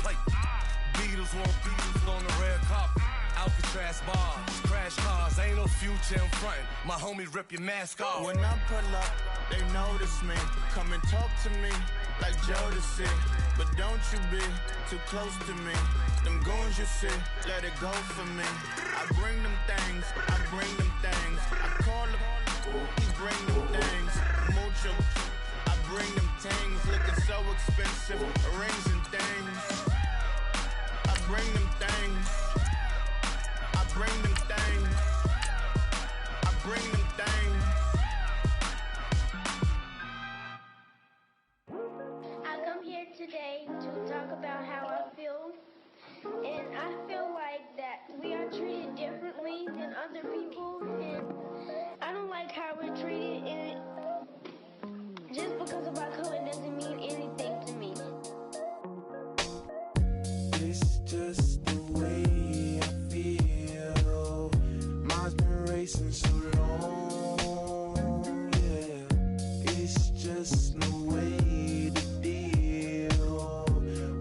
plate. Beatles on the red carpet. Alcatraz bars, crash cars, ain't no future in front. My homies rip your mask off. When I pull up, they notice me. Come and talk to me like Jodeci. But don't you be too close to me. Them goons you see, let it go for me. I bring them things, I bring them things. I call them, he bring them things. Mucho, I bring them things. Looking so expensive, rings and things. I bring them things. I bring them things. I bring them things. I come here today to talk about how I feel. And I feel like that we are treated differently than other people. And I don't like how we're treated. And just because of our color doesn't mean anything to me. It's just the way I feel. Mine's been racing so long, yeah. It's just no way to deal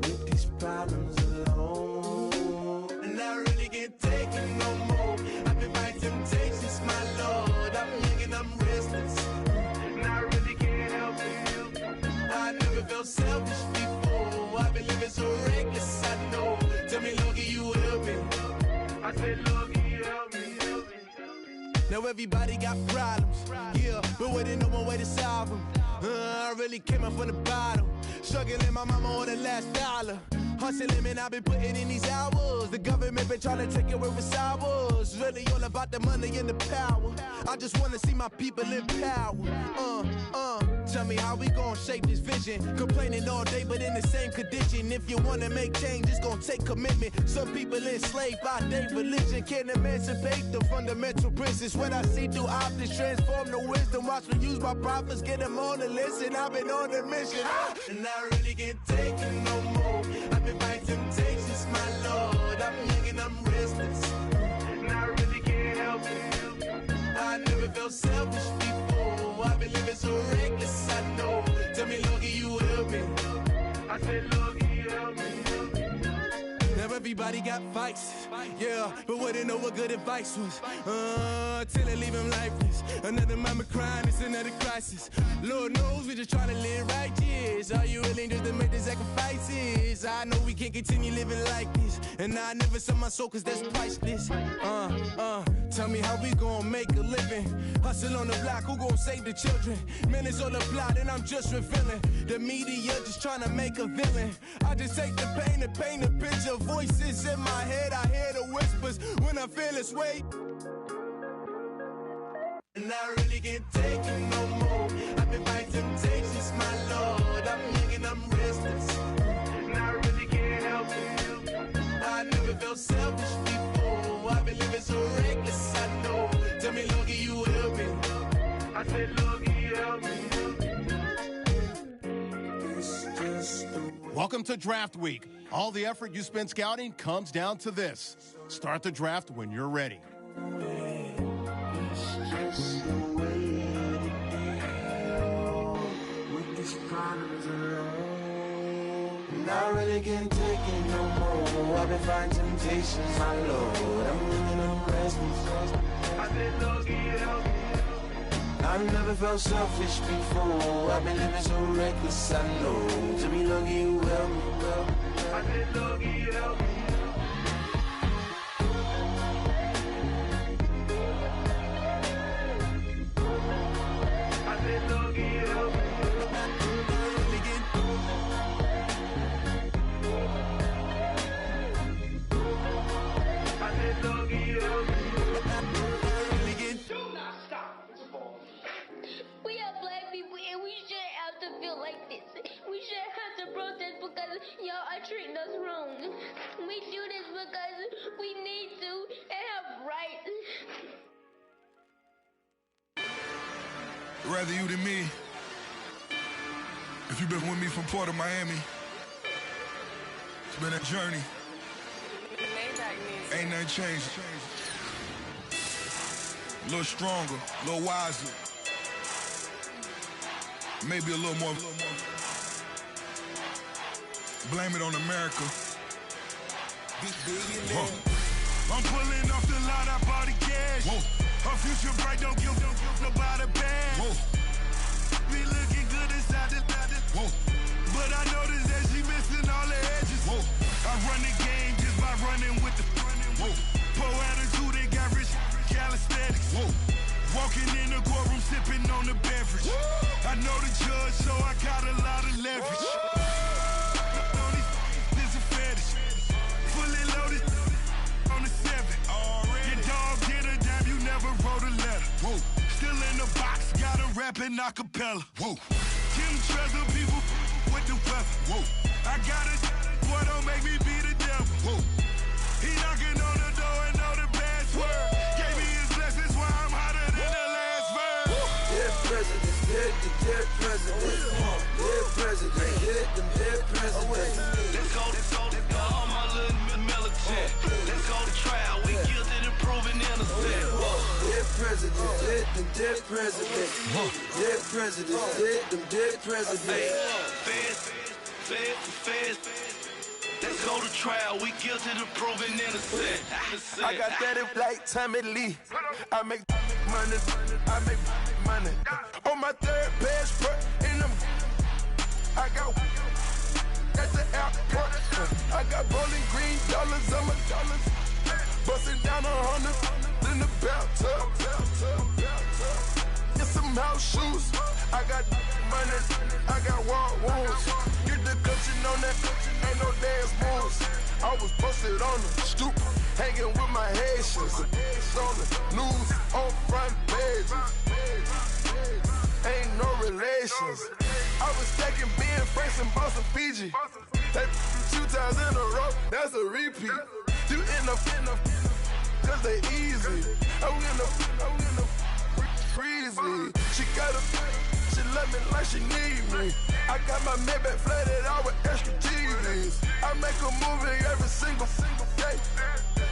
with these problems alone. And I really can't take it no more. I've been fighting temptations, my Lord. I'm young and I'm restless, and I really can't help it. I never felt selfish before. I've been living so reckless. Now everybody got problems, yeah, but waiting no one way to solve them. I really came up from the bottom, struggling my mama on the last dollar. Hustling, man, I've been putting in these hours. The government been trying to take away with ours. Really all about the money and the power. I just wanna see my people in power. Tell me how we gon' shape this vision. Complaining all day, but in the same condition. If you wanna make change, it's gon' take commitment. Some people enslaved by their religion can't emancipate the fundamental principles. What I see through optics transform the wisdom. Watch me use my prophets, get them on the listen. I've been on a mission, and I really can't take it no more. I've been fighting temptations, my Lord. I'm young and I'm restless, and I really can't help it. I never felt selfish before. I've been living so reckless, I know. Tell me, Lord, can you help me? I said, Lord, can you help me? Now everybody got fights, yeah, but wouldn't know what good advice was. Till they leave him lifeless. Another mama crying, it's another crisis. Lord knows we just trying to live righteous. Are you willing just to make the sacrifices? I know we can't continue living like this, and I never sell my soul cause that's priceless. Tell me how we gon' make a living. Hustle on the block, who gon' save the children? Man, it's all a plot and I'm just revealing. The media just trying to make a villain. I just take the pain and paint a picture. Voices in my head, I hear the whispers when I feel this way. And I really can't take it no more. I've been fighting temptations, my Lord. I'm young and I'm restless, and I really can't help it. I never felt selfish before. I've been living so reckless, I know. Tell me, Lord, can you help me? I said, Lord, can you help me? Welcome to Draft Week. All the effort you spend scouting comes down to this. Start the draft when you're ready. And I really can't take it no more. I've been fighting temptations, my Lord. I'm living on restless. I said, Lord, can you help me? I've never felt selfish before. I've been living so reckless, I know. Tell me, Lord, can you help me? I said, Lord, can you help me? I said, Lord, can you help me? We are black people and we shouldn't have to feel like this. We shouldn't have to protest because y'all are treating us wrong. We do this because we need to and have rights. Rather you than me. If you've been with me from Port of Miami, it's been a journey. Ain't nothing changed. A little stronger, a little wiser. Maybe a little more. Blame it on America. I'm pulling off the lot, I bought the gas. Her future bright, don't give nobody bad. Be looking good inside the but I noticed that she missing all the edges. I run the game just by running with the poor attitude, they got rich calisthenics. Walking in the courtroom, sipping on the beverage. I know the judge, so I got a lot of leverage. This a fetish. Fully loaded on the 7. Your dog get a dime, you never wrote a letter. Still in the box, got a rapping acapella. Kim Treasure, people with the weapon. I got a boy, don't make me be the devil. He knocking on the door and know the password. Gave me his blessings while I'm hotter than the last verse. Dead presidents, dead presidents. Dead presidents, dead presidents. Let's go to all my little militant. Let's go to trial, we guilty to proving innocent. Dead presidents, dead presidents. Dead presidents, dead presidents. Feds. Let's go to trial, we guilty to proving innocent. I got that in like Tommy Lee. I make money. On my third passport in them. I got at the airport. I got bowling green dollars on my dollars. Busting down 100 in the bathtub. them house shoes. I got money, I got wild wounds. Get the coaching on that, ain't no dance moves. I was posted on the stoop, hanging with my Haitians. On the news, on front pages. Ain't no relations. I was stacking being Franks and Boston Fiji. That 2 times in a row, that's a repeat. You in the cause they easy. I'm in the freezy. She love me like she need me. I got my Maybach flooded out with extra TVs. I make a movie every single day.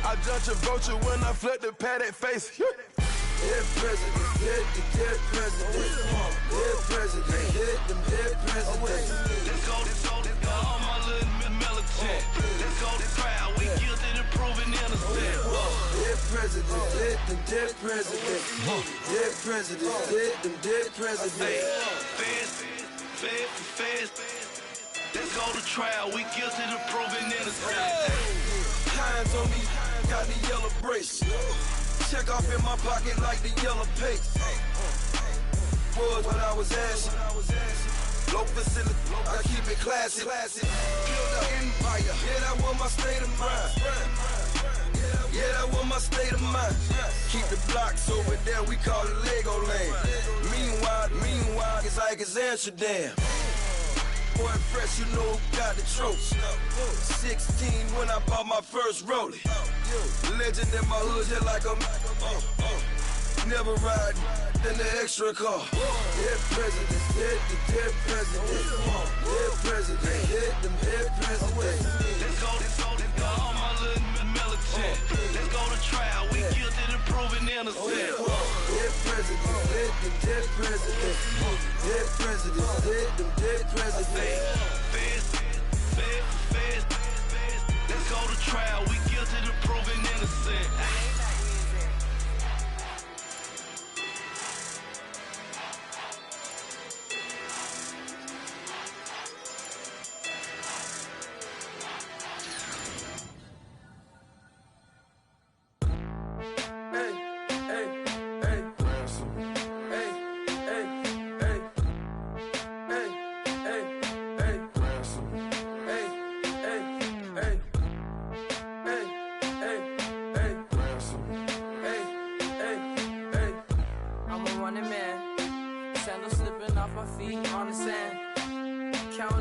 I judge a vulture when I flip the paddock face. Dead presidents, dead presidents. Dead presidents, dead presidents. Let's go, all my little militant. Let's go to trial, we guilty to proving innocent. Dead presidents, dead presidents. Dead presidents, dead presidents. Fast. Let's go to trial, we guilty to proving innocent. Hands on me, got the yellow brace. Check off in my pocket like the yellow paste. Was what I was asking. Low facility, I keep it classy. Build an empire, yeah, that was my state of mind. Yeah, that was my state of mind. Keep the blocks over there, we call it Lego Land. Meanwhile, it's like it's Amsterdam. Boy, fresh, you know who got the tropes. 16 when I bought my first rollie. Legend in my hood, just like a never ride in the extra car. Dead presidents, dead presidents. Dead presidents, dead presidents. Let's go, all my little militant. Let's go to trial, we guilty to proving innocent. Dead presidents, dead presidents. Dead presidents, dead presidents. Fast. Let's go to trial, we guilty to proving innocent.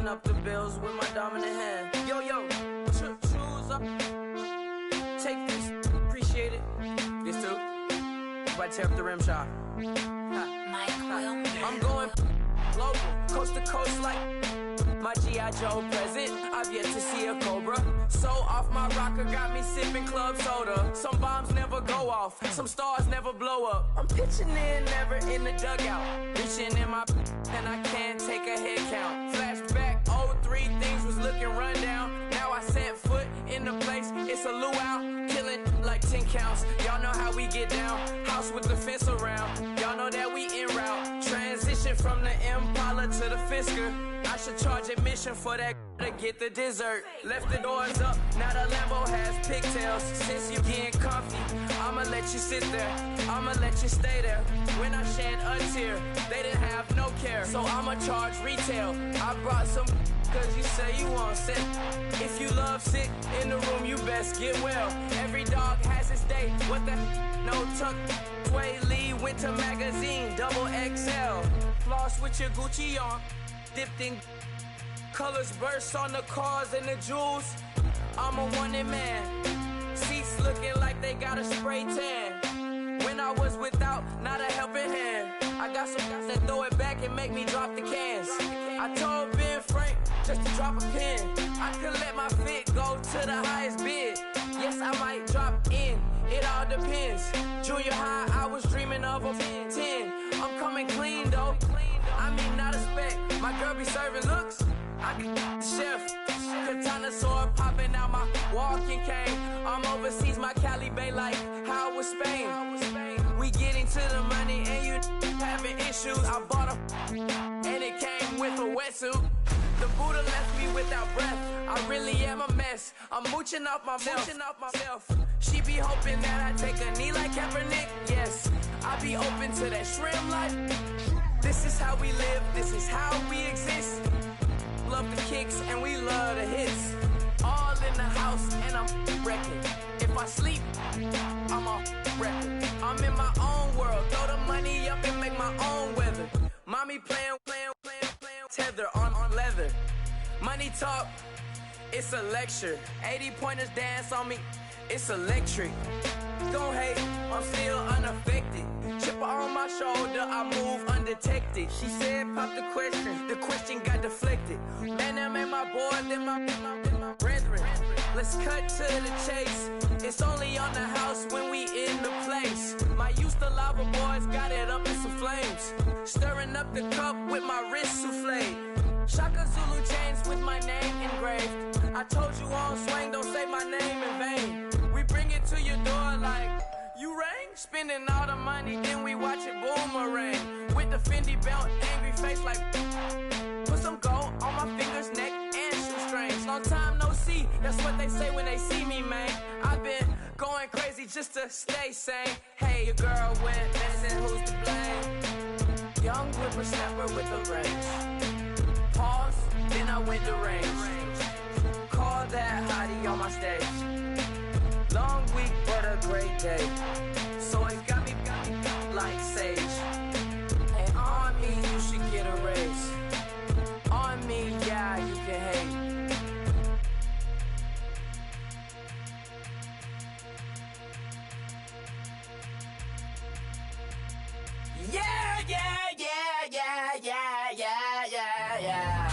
Up the bills with my dominant hand. Yo, choose up. Take this, appreciate it. This too. About to tear up the rim shot. I'm going global, coast to coast like my G.I. Joe present. I've yet to see a Cobra. So off my rocker got me sipping club soda. Some bombs never go off, some stars never blow up. I'm pitching in, never in the dugout. Reaching in my and I can't take a head count. Flashback, 03, things was looking run down. Now I set foot in the place, it's a luau. Killing like 10 counts, y'all know how we get down. House with the fence around, y'all know that we en route. Transition from the Impala to the Fisker. I should charge admission for that to get the dessert. Left the doors up, now the Lambo has pigtails. Since you getting comfy, I'ma let you sit there, I'ma let you stay there. When I shed a tear, they didn't have no care, so I'ma charge retail. I brought some cause you say you want sick. If you love sick in the room, you best get well. Every dog has its day, what the no tuck. Sway Lee, Winter Magazine, double XL. Floss with your Gucci on, dipped in colors burst on the cars and the jewels. I'm a wanted man. Seats looking like they got a spray tan. When I was without, not a helping hand. I got some guys that throw it back and make me drop the cans. I told Ben Frank just to drop a pin. I could let my fit go to the highest bid. Yes, I might drop in, it all depends. Junior high, I was dreaming of a 10. I'm coming clean though. I mean, not a spec. My girl be serving looks. I can the chef. Katana sword popping out my walking cane. I'm overseas, my Cali Bay like how was Spain. We getting to the money and you having issues. I bought a and it came with a wetsuit. The Buddha left me without breath. I really am a mess. I'm mooching off myself. She be hoping that I take a knee like Kaepernick. Yes, I be open to that shrimp life. This is how we live, this is how we exist. Love the kicks and we love the hits. All in the house and I'm wrecking. If I sleep, I'm on record. I'm in my own world, throw the money up and make my own weather. Mommy playing tether on leather. Money talk, it's a lecture. 80-pointers dance on me, it's electric. Don't hate, I'm still unaffected. Chipper on my shoulder, I move undetected. She said pop the question got deflected. Man, them ain't my boy, them my brethren. Let's cut to the chase. It's only on the house when we in the place. My used to lava boys got it up in some flames. Stirring up the cup with my wrist souffle. Shaka Zulu chains with my name engraved. I told you on swing, don't say my name in vain. We bring it to your door like, you rang? Spending all the money, then we watch it boomerang. With the Fendi belt, angry face like, put some gold on my fingers, neck, and shoestrings. Long time no see, that's what they say when they see me, man. I've been going crazy just to stay sane. Hey, your girl went missing, who's to blame? Young whippersnapper with the range. Pause, then I went to range. Call that hottie on my stage. Long week, but a great day. So it got me like sage. And on me, you should get a raise. On me, yeah, you can hate. Yeah, yeah, yeah, yeah, yeah, yeah, yeah, yeah.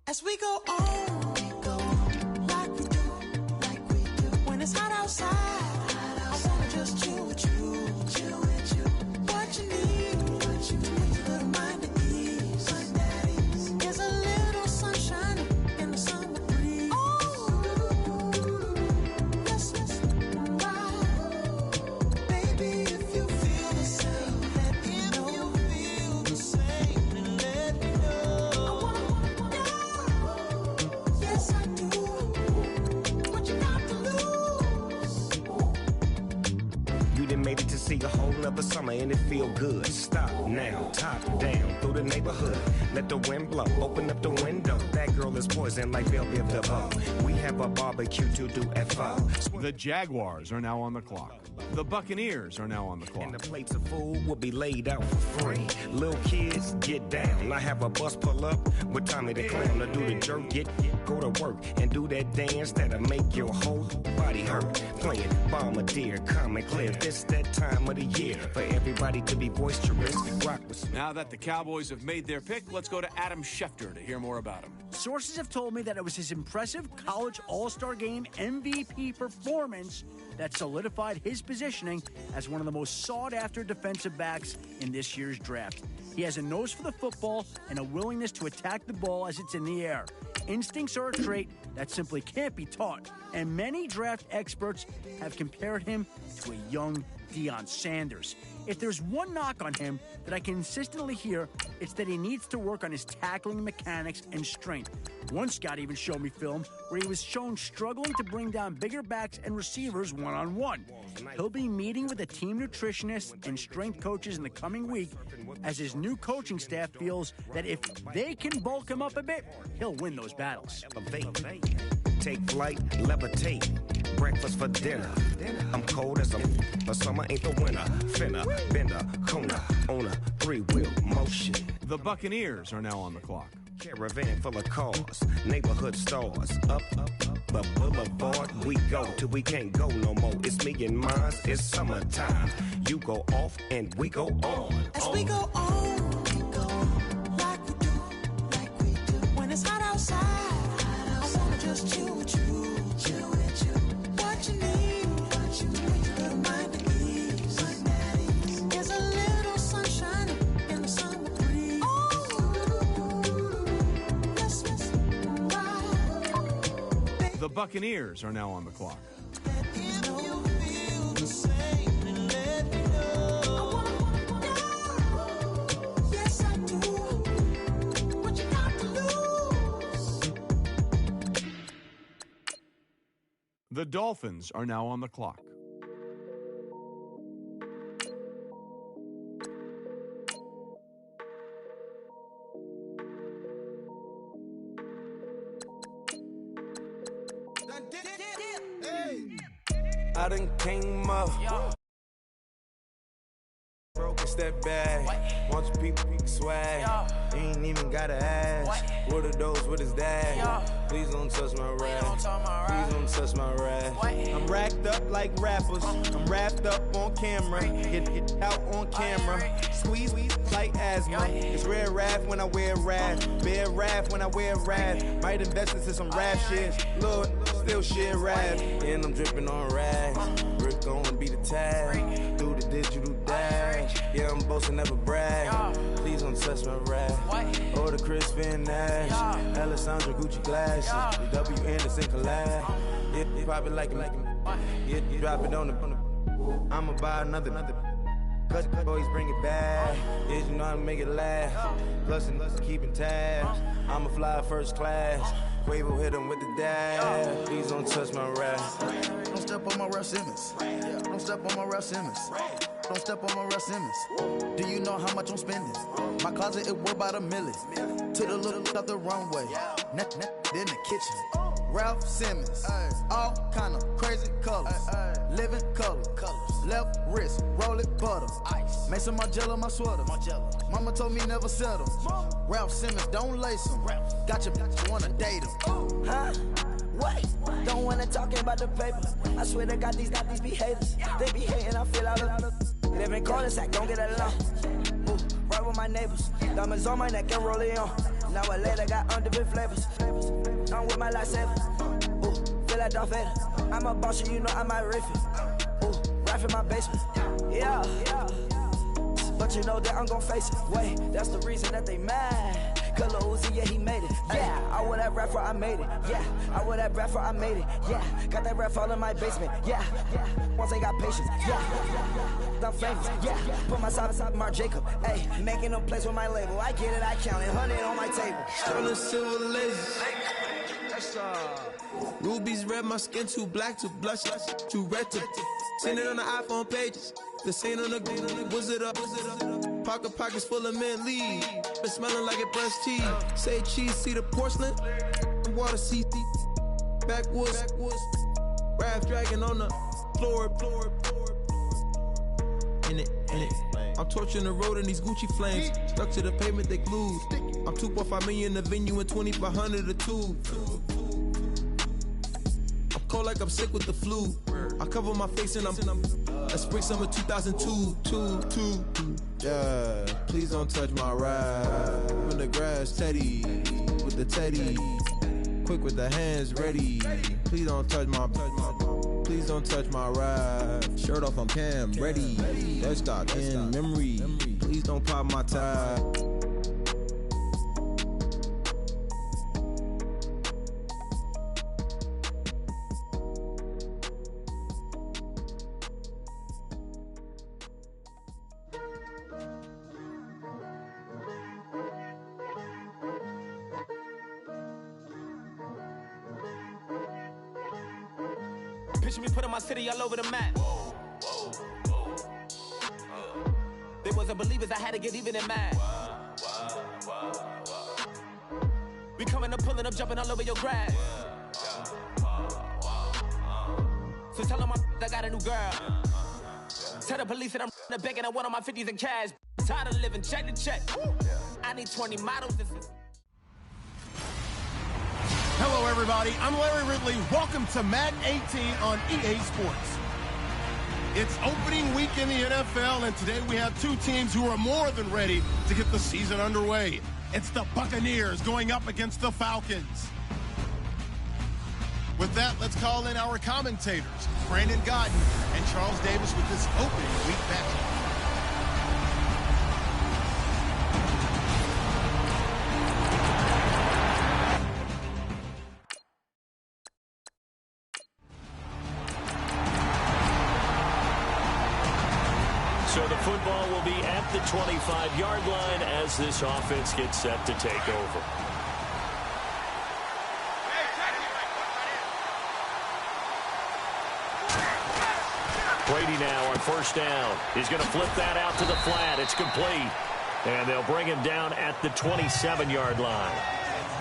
As we go on, like we do. When it's hot outside, I wanna just chill with you. What you need, a little mind at ease. There's a little sunshine in the summer breeze. Let's ride. Baby, if you feel the same, let me know. If you feel the same, then let me know. Yes, I do. What you got to lose? You done made it to see a whole nother summer and it feel good. Stop now, top down through the neighborhood. Let the wind blow, open up the window. That girl is poison like Belleville DeVoe. We have a barbecue to do at 4. The Jaguars are now on the clock. The Buccaneers are now on the clock. And the plates of food will be laid out for free. Little kids, get down. I have a bus pull up with Tommy the Clown to do the jerk. Go to work and do that dance that'll make your whole body hurt. Playing Bombardier, Common Clear. This that time of the year for everybody to be boisterous. Rock with Now that the Cowboys have made their pick, let's go to Adam Schefter to hear more about him. Sources have told me that it was his impressive college All-Star Game MVP performance that solidified his positioning as one of the most sought-after defensive backs in this year's draft. He has a nose for the football and a willingness to attack the ball as it's in the air. Instincts are a trait that simply can't be taught, and many draft experts have compared him to a young Deion Sanders. If there's one knock on him that I consistently hear, it's that he needs to work on his tackling mechanics and strength. One scout even showed me film where he was shown struggling to bring down bigger backs and receivers one-on-one. He'll be meeting with a team nutritionist and strength coaches in the coming week as his new coaching staff feels that if they can bulk him up a bit, he'll win those battles. Take flight, levitate, breakfast for dinner. I'm cold as a but summer ain't the winter. Finna, bender, Kona, on a 3-wheel motion. The Buccaneers are now on the clock. Caravan full of cars, neighborhood stars. Up the boulevard we go till we can't go no more. It's me and mine, it's summertime. You go off and we go on. As we go on, like we do. When it's hot outside, I wanna just chill with you. What you need, a little mind at ease. There's a little sunshine in the summer breeze. Let's ride. The Buccaneers are now on the clock. If you feel the same, then let me know. Yes, I do. What you got to lose? The Dolphins are now on the clock. I done came up. Broke a step back. Want your people swag. You ain't even gotta ask. What are those? What is that? Please don't touch my rap. Please don't touch my rap. I'm racked up like rappers. I'm wrapped up on camera. Get out on camera. Squeeze like asthma. It's rare wrath when I wear wrath. Bear wrath when I wear wrath. Might invest into some rap shit. Lord, still shit rap. And I'm dripping on rags. Rick gonna be the tag. Do the digital dash. Yeah, I'm boasting, never brag. Please don't touch my rap. Or the Chris Finn Nash. Alessandra Gucci glasses. The W Anderson collab. Yeah, you probably like it. Yeah, you drop it on the. I'ma buy another. Cause boys bring it back. Yeah, you know how to make it laugh. Plus and keeping tabs. I'ma fly first class. Quavo hit him with the dash. Please don't touch my rap. Don't step on my Ralph Simmons. Don't step on my Ralph Simmons. Don't step on my Ralph Simmons. Do you know how much I'm spending? My closet, it worth about $1 million. To the little out the runway. Then the kitchen. Ralph Simmons. All kind of crazy colors. Living color. Left wrist, roll it butter. Ice. Made some Margiela, my sweater. Mama told me never settle. Ralph Simmons, don't lace him. Got your bitch, wanna date him. Huh? What? Don't wanna talk about the paper. I swear to God, these be haters. They be hating, I feel out of. Living cul-de-sac, don't get along. Ooh, right with my neighbors. Diamonds on my neck and rolling on. Now I later got undefeated flavors. I'm with my lifesaver. Ooh, feel like Darth Vader. I'm a boss, you know I might riff it. Ooh, right in my basement. Yeah. But you know that I'm gon' face it. Wait, that's the reason that they mad. Cause Lil Uzi, yeah, he made it. Yeah, I wear that rapper, I made it. Yeah, I wear that rapper, I made it. Yeah, got that rap all in my basement. Yeah, once they got patience. Yeah, I'm famous. Yeah, put myself inside Mark Jacob. Hey, making them plays with my label. I get it, I count it. 100 on my table. Sterling silver lasers. Rubies red, my skin too black to blush, too red to. Seen it on the iPhone pages. This ain't on the wizard up. Pockets full of mint leaves. Been smelling like it brushed teeth. Say cheese, see the porcelain. Water, see backwoods. Raft dragging on the floor. In it. I'm torching the road in these Gucci flames. Stuck to the pavement, they glued. I'm 2.5 million the venue and 2,500 a tube. I'm cold like I'm sick with the flu. I cover my face and I'm spring summer 2002. Yeah, please don't touch my ride. In the grass, Teddy with the Teddy. Quick with the hands ready. Please don't touch my ride. Shirt off, I'm Cam, ready. Dead stock in memory. Please don't pop my tie. Picture me putting my city all over the map. They wasn't believers, I had to get even and mad. We coming up, pulling up, jumping all over your grass. So tell them I got a new girl. Tell the police that I'm begging, I want on my 50s in cash. Tired of living check to check. I need 20 models. Hello, everybody. I'm Larry Ridley. Welcome to Madden 18 on EA Sports. It's opening week in the NFL, and today we have two teams who are more than ready to get the season underway. It's the Buccaneers going up against the Falcons. With that, let's call in our commentators, Brandon Godden and Charles Davis, with this opening week matchup. So the football will be at the 25-yard line as this offense gets set to take over. Brady now on first down. He's going to flip that out to the flat. It's complete. And they'll bring him down at the 27-yard line.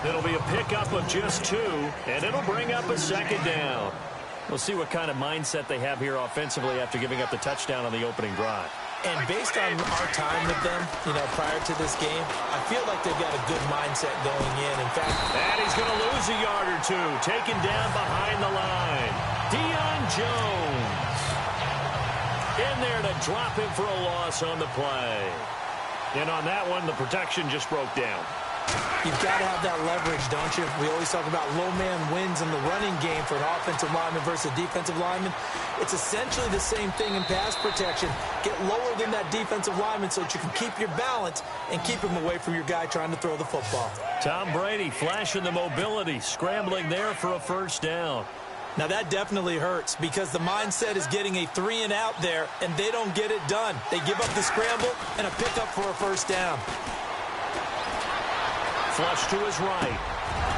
It'll be a pickup of just 2, and it'll bring up a second down. We'll see what kind of mindset they have here offensively after giving up the touchdown on the opening drive. And based on our time with them, prior to this game, I feel like they've got a good mindset going in. In fact, and he's going to lose a yard or two. Taken down behind the line. Deion Jones in there to drop him for a loss on the play. And on that one, the protection just broke down. You've got to have that leverage, don't you? We always talk about low man wins in the running game for an offensive lineman versus a defensive lineman. It's essentially the same thing in pass protection. Get lower than that defensive lineman so that you can keep your balance and keep him away from your guy trying to throw the football. Tom Brady flashing the mobility, scrambling there for a first down. Now that definitely hurts because the mindset is getting a 3 and out there, and they don't get it done. They give up the scramble and a pickup for a first down. Flush to his right.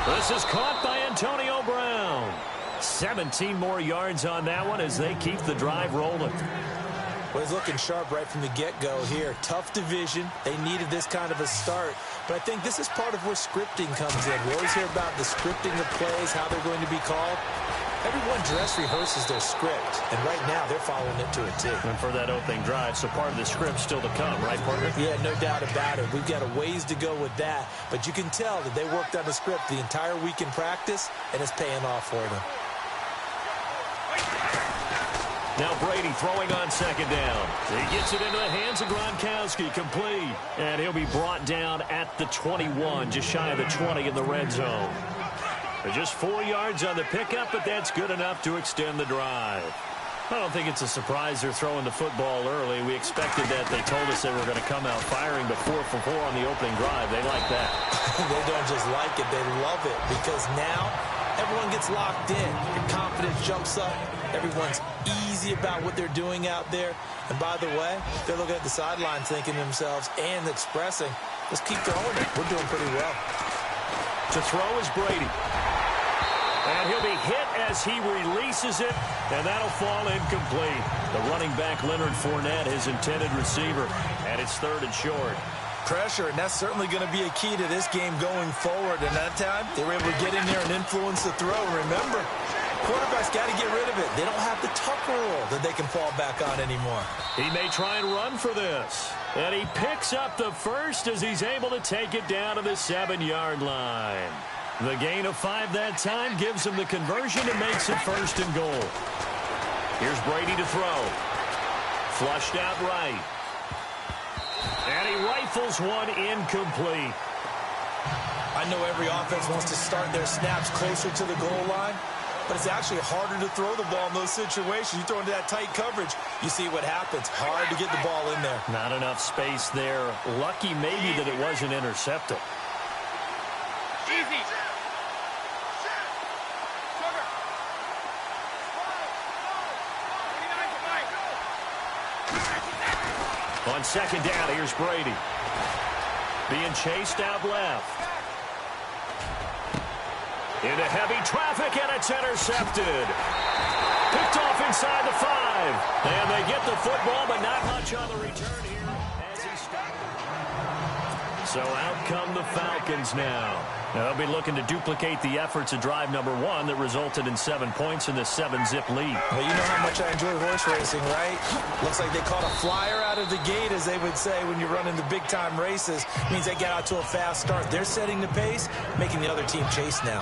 This is caught by Antonio Brown. 17 more yards on that one as they keep the drive rolling. Well, he's looking sharp right from the get-go here. Tough division. They needed this kind of a start. But I think this is part of where scripting comes in. We always hear about the scripting of plays, how they're going to be called. Everyone dress rehearses their script, and right now they're following it to a T. And for that opening drive, so part of the script still to come, right, partner? Yeah, no doubt about it. We've got a ways to go with that, but you can tell that they worked on the script the entire week in practice, and it's paying off for them. Now Brady throwing on second down. He gets it into the hands of Gronkowski, complete. And he'll be brought down at the 21, just shy of the 20 in the red zone. Just 4 yards on the pickup, but that's good enough to extend the drive. I don't think it's a surprise they're throwing the football early. We expected that. They told us they were going to come out firing, but 4 for 4 on the opening drive. They like that. They don't just like it, they love it, because now everyone gets locked in. Your confidence jumps up. Everyone's easy about what they're doing out there. And by the way, they're looking at the sideline thinking to themselves and expressing, let's keep throwing it. We're doing pretty well. To throw is Brady. And he'll be hit as he releases it, and that'll fall incomplete. The running back, Leonard Fournette, his intended receiver, and it's 3rd and short. Pressure, and that's certainly going to be a key to this game going forward. And that time, they were able to get in there and influence the throw. Remember, quarterbacks got to get rid of it. They don't have the Tucker rule that they can fall back on anymore. He may try and run for this. And he picks up the first as he's able to take it down to the 7-yard line. The gain of 5 that time gives him the conversion and makes it 1st and goal. Here's Brady to throw. Flushed out right. And he rifles one incomplete. I know every offense wants to start their snaps closer to the goal line, but it's actually harder to throw the ball in those situations. You throw into that tight coverage, you see what happens. Hard to get the ball in there. Not enough space there. Lucky maybe that it wasn't intercepted. Easy. On second down, here's Brady. Being chased out left. Into heavy traffic, and it's intercepted. Picked off inside the 5. And they get the football, but not much on the return here as he stopped. So out come the Falcons now. They'll be looking to duplicate the efforts of drive number 1 that resulted in 7 points in the 7-zip lead. Well, you know how much I enjoy horse racing, right? Looks like they caught a flyer out of the gate, as they would say when you're running the big-time races. It means they get out to a fast start. They're setting the pace, making the other team chase now.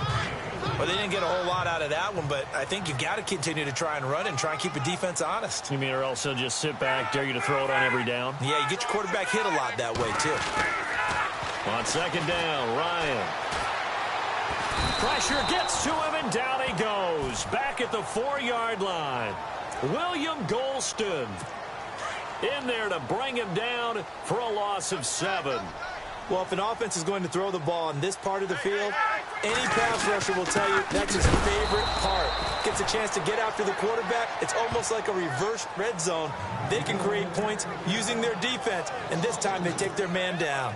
Well, they didn't get a whole lot out of that one, but I think you got to continue to try and run and try and keep the defense honest. You mean, or else they'll just sit back, dare you to throw it on every down? Yeah, you get your quarterback hit a lot that way, too. On second down, Ryan. Pressure gets to him, and down he goes. Back at the 4-yard line. William Golston in there to bring him down for a loss of 7. Well, if an offense is going to throw the ball in this part of the field, any pass rusher will tell you that's his favorite part. Gets a chance to get after the quarterback. It's almost like a reverse red zone. They can create points using their defense, and this time they take their man down.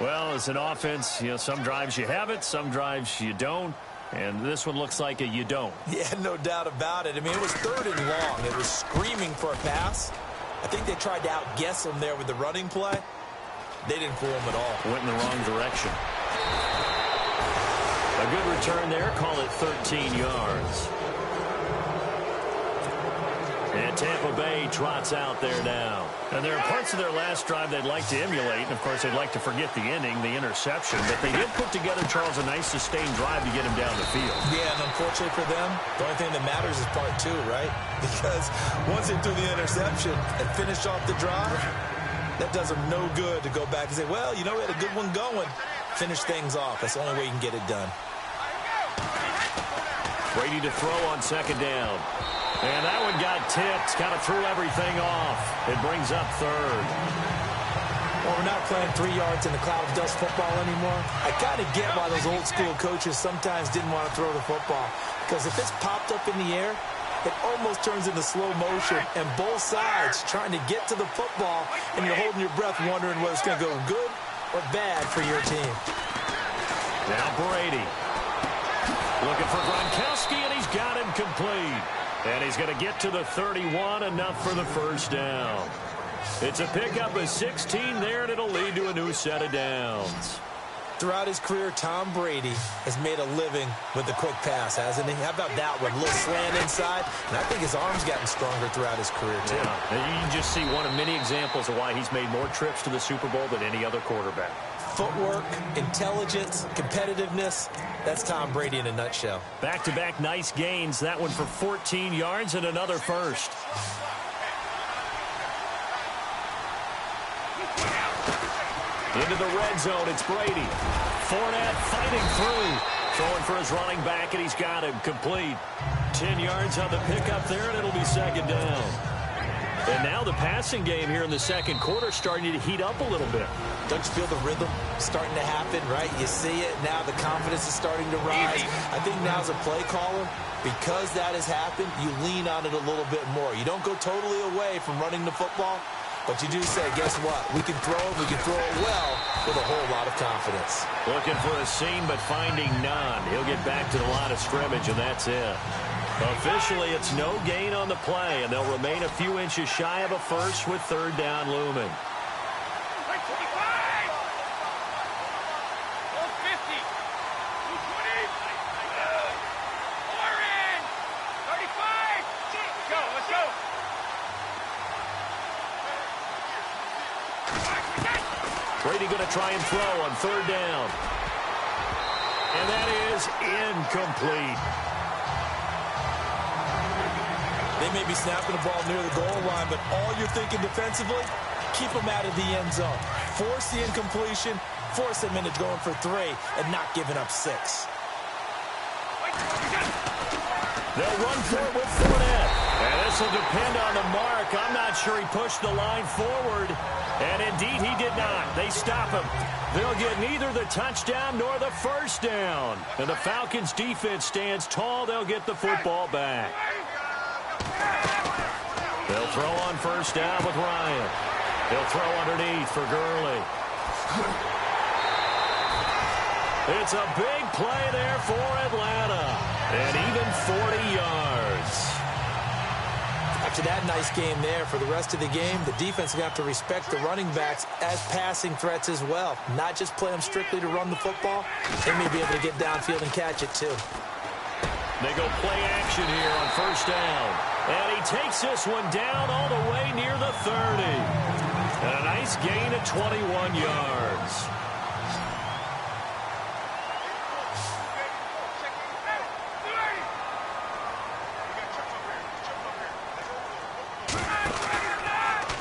Well, as an offense, some drives you have it, some drives you don't. And this one looks like a you don't. Yeah, no doubt about it. I mean, it was 3rd and long. It was screaming for a pass. I think they tried to outguess him there with the running play. They didn't fool him at all. Went in the wrong direction. A good return there. Call it 13 yards. And Tampa Bay trots out there now. And there are parts of their last drive they'd like to emulate. And, of course, they'd like to forget the ending, the interception. But they did put together, Charles, a nice sustained drive to get him down the field. Yeah, and unfortunately for them, the only thing that matters is part 2, right? Because once they threw the interception and finished off the drive, that does them no good to go back and say, well, we had a good one going. Finish things off. That's the only way you can get it done. Brady to throw on second down. And that one got tipped. Kind of threw everything off. It brings up 3rd. Well, we're not playing 3 yards in the cloud of dust football anymore. I kind of get why those old school coaches sometimes didn't want to throw the football. Because if it's popped up in the air, it almost turns into slow motion. And both sides trying to get to the football, and you're holding your breath wondering whether it's going to go good or bad for your team. Now Brady. Looking for Gronkowski, and he's got him complete. And he's going to get to the 31, enough for the first down. It's a pickup of 16 there, and it'll lead to a new set of downs. Throughout his career, Tom Brady has made a living with the quick pass, hasn't he? How about that one? A little slant inside, and I think his arm's gotten stronger throughout his career, too. Yeah. And you can just see one of many examples of why he's made more trips to the Super Bowl than any other quarterback. footwork, intelligence, competitiveness. That's Tom Brady in a nutshell. Back-to-back nice gains. That one for 14 yards and another first. Into the red zone, it's Brady. Fournette fighting through. Throwing for his running back, and he's got him complete. 10 yards on the pickup there, and it'll be second down. And now the passing game here in the second quarter starting to heat up a little bit. Don't you feel the rhythm starting to happen, right? You see it. Now the confidence is starting to rise. I think now as a play caller, because that has happened, you lean on it a little bit more. You don't go totally away from running the football, but you do say, guess what? We can throw it. We can throw it well with a whole lot of confidence. Looking for a seam, but finding none. He'll get back to the line of scrimmage, and that's it. Officially, it's no gain on the play, and they'll remain a few inches shy of a first with third down looming. Brady going to try and throw on third down. And that is incomplete. They may be snapping the ball near the goal line, but all you're thinking defensively, keep them out of the end zone. Force the incompletion, force them into going for 3, and not giving up 6. They'll run for it with Fournette. And this will depend on the mark. I'm not sure he pushed the line forward. And indeed, he did not. They stop him. They'll get neither the touchdown nor the first down. And the Falcons' defense stands tall. They'll get the football back. They'll throw on first down with Ryan. He'll throw underneath for Gurley. It's a big play there for Atlanta. And even 40 yards. After that nice game there, for the rest of the game, the defense is going to have to respect the running backs as passing threats as well. Not just play them strictly to run the football. They may be able to get downfield and catch it too. They go play action here on first down. And he takes this one down all the way near the 30. And a nice gain of 21 yards.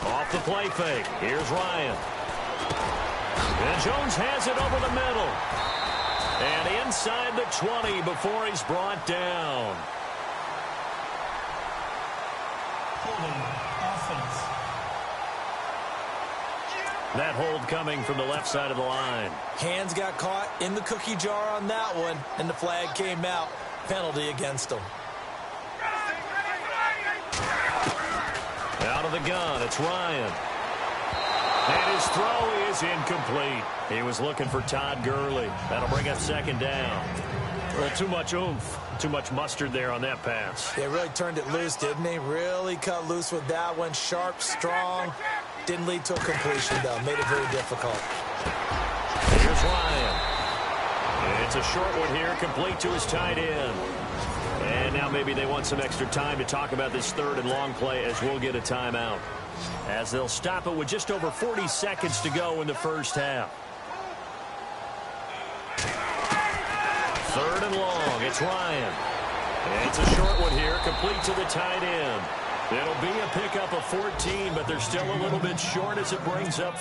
Off the play fake. Here's Ryan. And Jones has it over the middle. And inside the 20 before he's brought down. That hold coming from the left side of the line. Hands got caught in the cookie jar on that one, and the flag came out. Penalty against him. Out of the gun, it's Ryan. And his throw is incomplete. He was looking for Todd Gurley. That'll bring up second down. Well, too much oomph, too much mustard there on that pass. They really turned it loose, didn't they? Really cut loose with that one. Sharp, strong. Didn't lead to a completion, though. Made it very difficult. Here's Ryan. And it's a short one here, complete to his tight end. And now maybe they want some extra time to talk about this third and long play as we'll get a timeout. As they'll stop it with just over 40 seconds to go in the first half. Third and long, it's Ryan. And it's a short one here, complete to the tight end. It'll be a pickup of 14, but they're still a little bit short as it brings up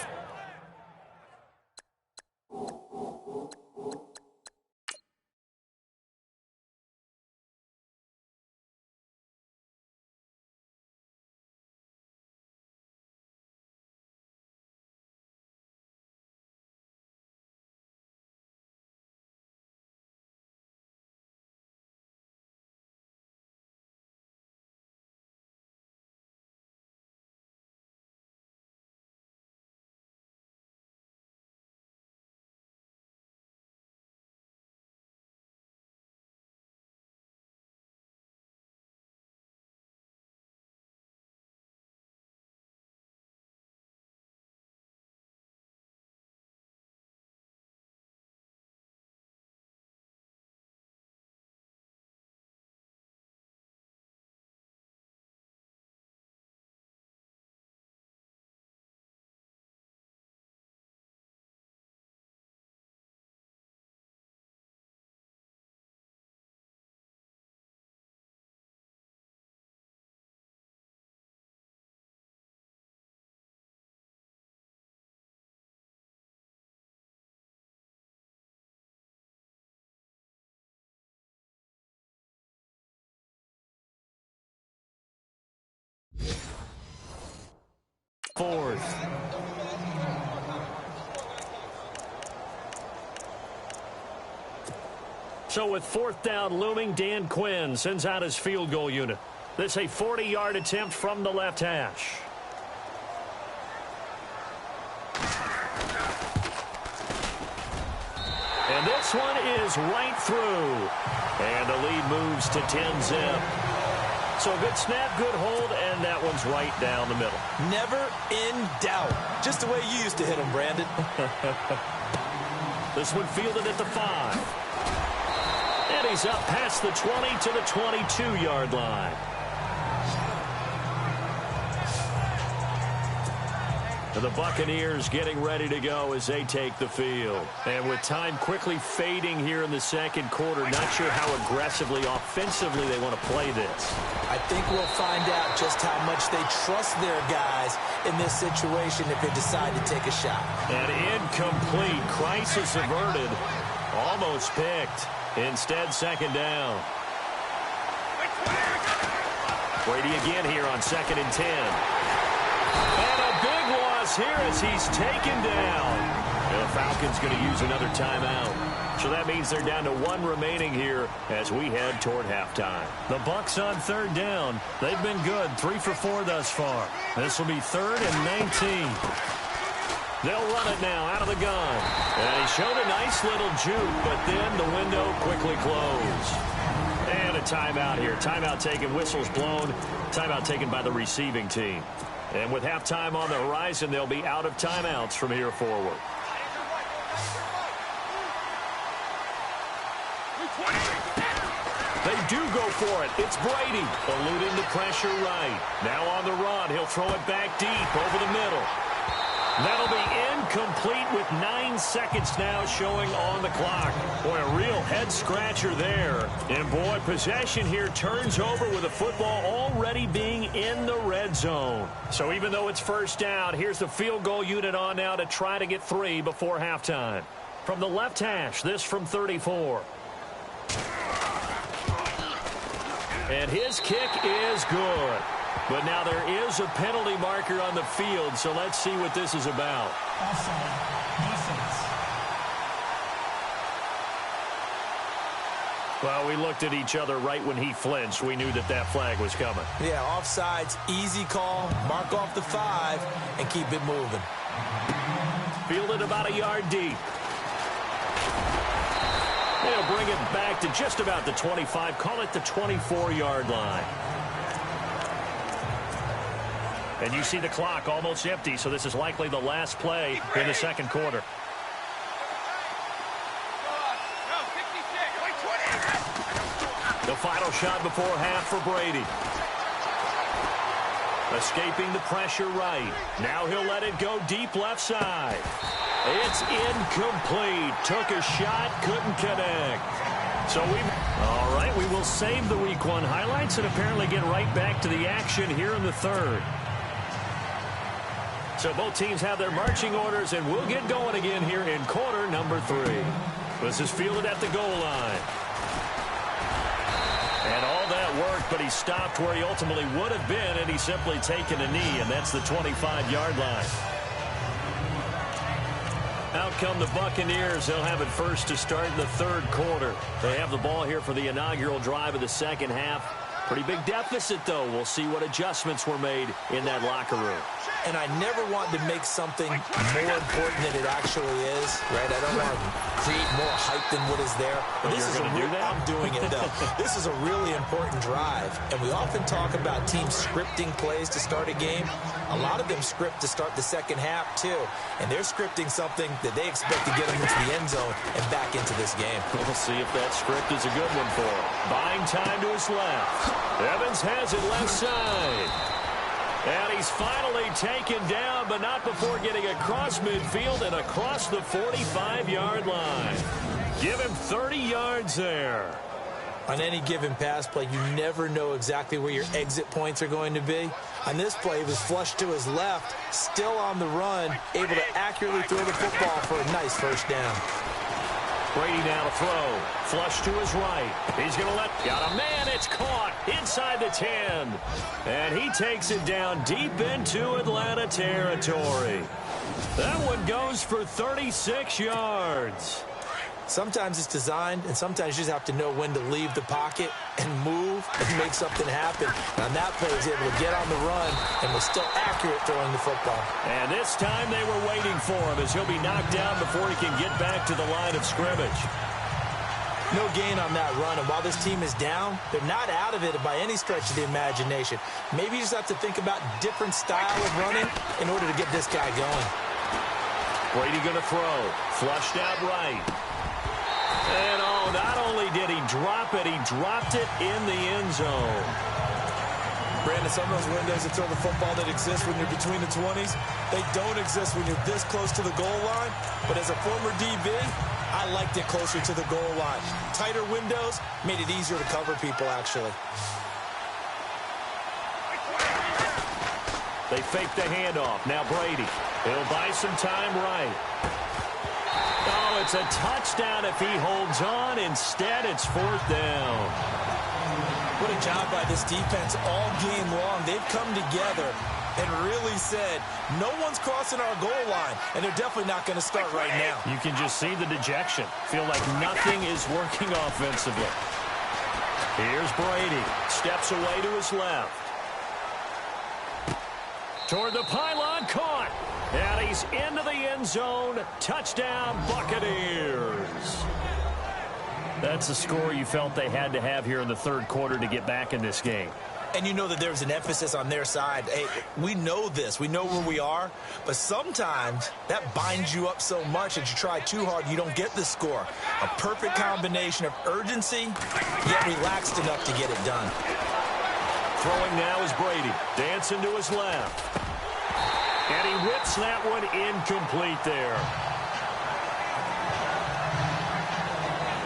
4th. So with 4th down looming, Dan Quinn sends out his field goal unit. This a 40-yard attempt from the left hash. And this one is right through. And the lead moves to 10-zip. So good snap, good hold, and that one's right down the middle. Never in doubt. Just the way you used to hit them, Brandon. This one fielded at the 5. And he's up past the 20 to the 22-yard line. The Buccaneers getting ready to go as they take the field. And with time quickly fading here in the second quarter, not sure how aggressively, offensively they want to play this. I think we'll find out just how much they trust their guys in this situation if they decide to take a shot. And incomplete. Crisis averted. Almost picked. Instead, second down. Brady again here on 2nd and 10. And a big loss here as he's taken down. And the Falcons going to use another timeout. So that means they're down to 1 remaining here as we head toward halftime. The Bucs on 3rd down. They've been good, 3 for 4 thus far. This will be 3rd and 19. They'll run it now out of the gun. And he showed a nice little juke, but then the window quickly closed. And a timeout here. Timeout taken, whistles blown. Timeout taken by the receiving team. And with halftime on the horizon, they'll be out of timeouts from here forward. They do go for it. It's Brady, eluding the pressure right. Now on the run, he'll throw it back deep over the middle. That'll be incomplete with 9 seconds now showing on the clock. Boy, a real head-scratcher there. And, boy, possession here turns over with the football already being in the red zone. So even though it's 1st down, here's the field goal unit on now to try to get 3 before halftime. From the left hash, this from 34. And his kick is good. But now there is a penalty marker on the field, so let's see what this is about. Offside, defense. Well, we looked at each other right when he flinched. We knew that that flag was coming. Yeah, offsides, easy call, mark off the 5, and keep it moving. Fielded about a yard deep. They'll bring it back to just about the 25, call it the 24-yard line. And you see the clock almost empty, so this is likely the last play in the second quarter. The final shot before half for Brady. Escaping the pressure right. Now he'll let it go deep left side. It's incomplete. Took a shot, couldn't connect. So all right, we will save the Week 1 highlights and apparently get right back to the action here in the 3rd. So both teams have their marching orders, and we'll get going again here in quarter number 3. This is fielded at the goal line. And all that worked, but he stopped where he ultimately would have been, and he's simply taken a knee, and that's the 25-yard line. Out come the Buccaneers. They'll have it first to start in the 3rd quarter. They have the ball here for the inaugural drive of the second half. Pretty big deficit, though. We'll see what adjustments were made in that locker room. And I never want to make something more important than it actually is, right? I don't want to create more hype than what is there. But this is I'm doing it, though. This is a really important drive. And we often talk about teams scripting plays to start a game. A lot of them script to start the second half, too. And they're scripting something that they expect to get them into the end zone and back into this game. We'll see if that script is a good one for him. Buying time to his left. Evans has it left side. And he's finally taken down, but not before getting across midfield and across the 45-yard line. Give him 30 yards there. On any given pass play, you never know exactly where your exit points are going to be. On this play, he was flushed to his left, still on the run, able to accurately throw the football for a nice 1st down. Brady now to throw. Flush to his right. He's going to got a man. It's caught inside the 10. And he takes it down deep into Atlanta territory. That one goes for 36 yards. Sometimes it's designed, and sometimes you just have to know when to leave the pocket and move and make something happen. And on that play, he was able to get on the run and was still accurate throwing the football. And this time they were waiting for him as he'll be knocked down before he can get back to the line of scrimmage. No gain on that run, and while this team is down, they're not out of it by any stretch of the imagination. Maybe you just have to think about different style of running in order to get this guy going. Brady going to throw. Flushed out right. And, oh, not only did he drop it, he dropped it in the end zone. Brandon, some of those windows to throw the football that exist when you're between the 20s, they don't exist when you're this close to the goal line. But as a former DB, I liked it closer to the goal line. Tighter windows made it easier to cover people, actually. They fake the handoff. Now Brady. He'll buy some time right. Oh, it's a touchdown if he holds on. Instead, it's 4th down. What a job by this defense all game long. They've come together and really said, no one's crossing our goal line, and they're definitely not going to start right now. You can just see the dejection. Feel like nothing is working offensively. Here's Brady. Steps away to his left. Toward the pylon, caught. And he's into the end zone. Touchdown, Buccaneers. That's the score you felt they had to have here in the third quarter to get back in this game. And you know that there's an emphasis on their side. Hey, we know this. We know where we are. But sometimes that binds you up so much that you try too hard, you don't get the score. A perfect combination of urgency, yet relaxed enough to get it done. Throwing now is Brady. Dancing to his left. And he whips that one incomplete there.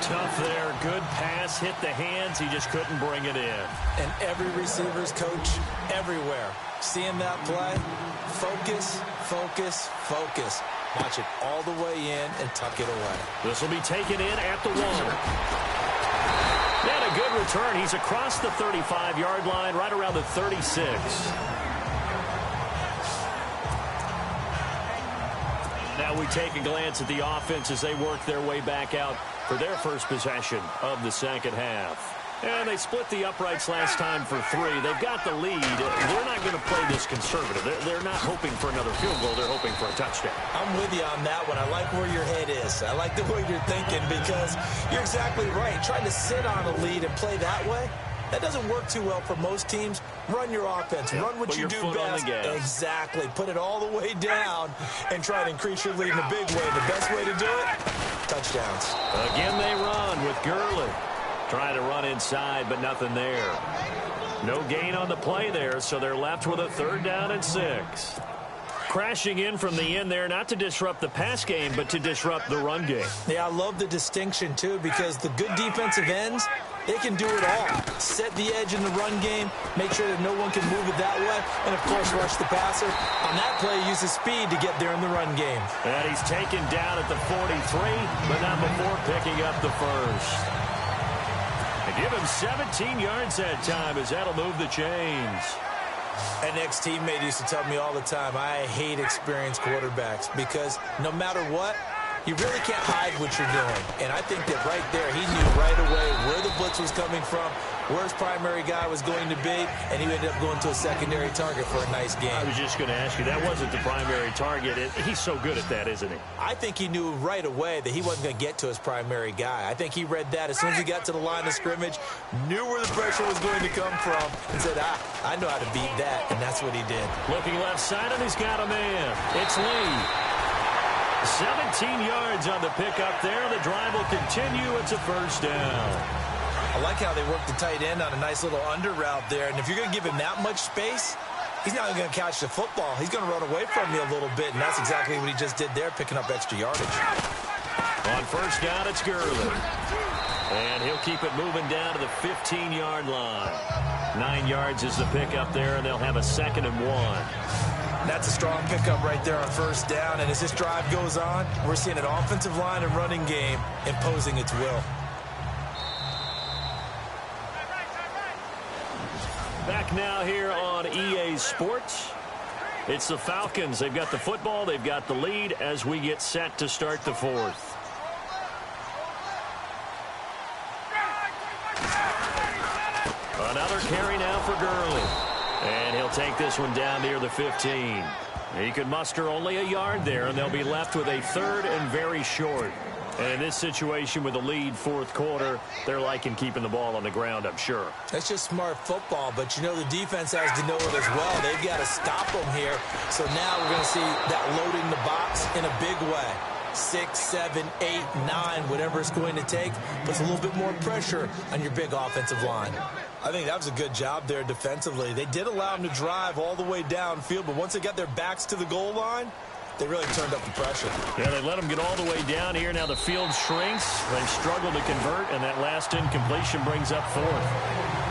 Tough there. Good pass. Hit the hands. He just couldn't bring it in. And every receiver's coach everywhere. Seeing that play, focus, focus, focus. Watch it all the way in and tuck it away. This will be taken in at the 1. And a good return. He's across the 35-yard line, right around the 36. Now we take a glance at the offense as they work their way back out for their first possession of the second half. And they split the uprights last time for 3. They've got the lead. They're not going to play this conservative. They're not hoping for another field goal. They're hoping for a touchdown. I'm with you on that one. I like where your head is. I like the way you're thinking because you're exactly right. Trying to sit on a lead and play that way, that doesn't work too well for most teams. Run your offense. Run what you do best. Exactly. Put it all the way down and try to increase your lead in a big way. The best way to do it, touchdowns. Again, they run with Gurley. Trying to run inside, but nothing there. No gain on the play there, so they're left with a 3rd down and 6. Crashing in from the end there, not to disrupt the pass game, but to disrupt the run game. Yeah, I love the distinction, too, because the good defensive ends, they can do it all. Set the edge in the run game, make sure that no one can move it that way, and, of course, rush the passer. On that play, use his speed to get there in the run game. And he's taken down at the 43, but not before picking up the first. Give him 17 yards that time as that'll move the chains. An ex-teammate used to tell me all the time, I hate experienced quarterbacks because no matter what, you really can't hide what you're doing. And I think that right there, he knew right away where the blitz was coming from, where his primary guy was going to be, and he ended up going to a secondary target for a nice game. I was just going to ask you, that wasn't the primary target. He's so good at that, isn't he? I think he knew right away that he wasn't going to get to his primary guy. I think he read that as soon as he got to the line of scrimmage, knew where the pressure was going to come from, and said, I know how to beat that, and that's what he did. Looking left side, and he's got a man. It's Lee. 17 yards on the pickup there. The drive will continue. It's a 1st down. I like how they work the tight end on a nice little under route there. And if you're going to give him that much space, he's not going to catch the football. He's going to run away from you a little bit, and that's exactly what he just did there, picking up extra yardage. On 1st down, it's Gurley. And he'll keep it moving down to the 15-yard line. 9 yards is the pickup there, and they'll have a 2nd and 1. That's a strong pickup right there on first down. And as this drive goes on, we're seeing an offensive line and running game imposing its will. Back now here on EA Sports. It's the Falcons. They've got the football. They've got the lead as we get set to start the fourth. Another carry now for Gurley. And he'll take this one down near the 15. He could muster only a yard there, and they'll be left with a third and very short. And in this situation with the lead fourth quarter, they're liking keeping the ball on the ground, I'm sure. That's just smart football, but you know the defense has to know it as well. They've got to stop them here. So now we're going to see that loading the box in a big way. 6, 7, 8, 9, whatever it's going to take, puts a little bit more pressure on your big offensive line. I think that was a good job there defensively. They did allow them to drive all the way downfield, but once they got their backs to the goal line, they really turned up the pressure. Yeah, they let them get all the way down here. Now the field shrinks. They've struggled to convert, and that last incompletion brings up fourth.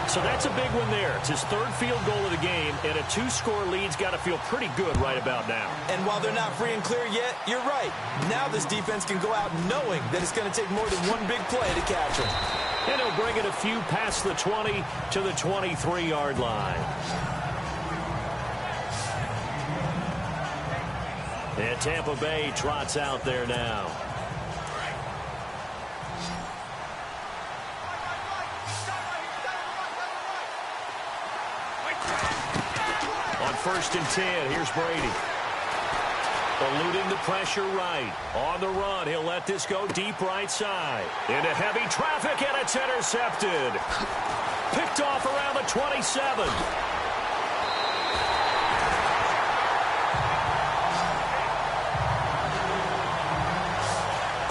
So that's a big one there. It's his third field goal of the game, and a 2-score lead's got to feel pretty good right about now. And while they're not free and clear yet, you're right. Now this defense can go out knowing that it's going to take more than one big play to catch them. And he'll bring it a few past the 20 to the 23-yard line. And Tampa Bay trots out there now. On 1st and 10, here's Brady. Eluding the pressure right. On the run, he'll let this go deep right side. Into heavy traffic, and it's intercepted. Picked off around the 27.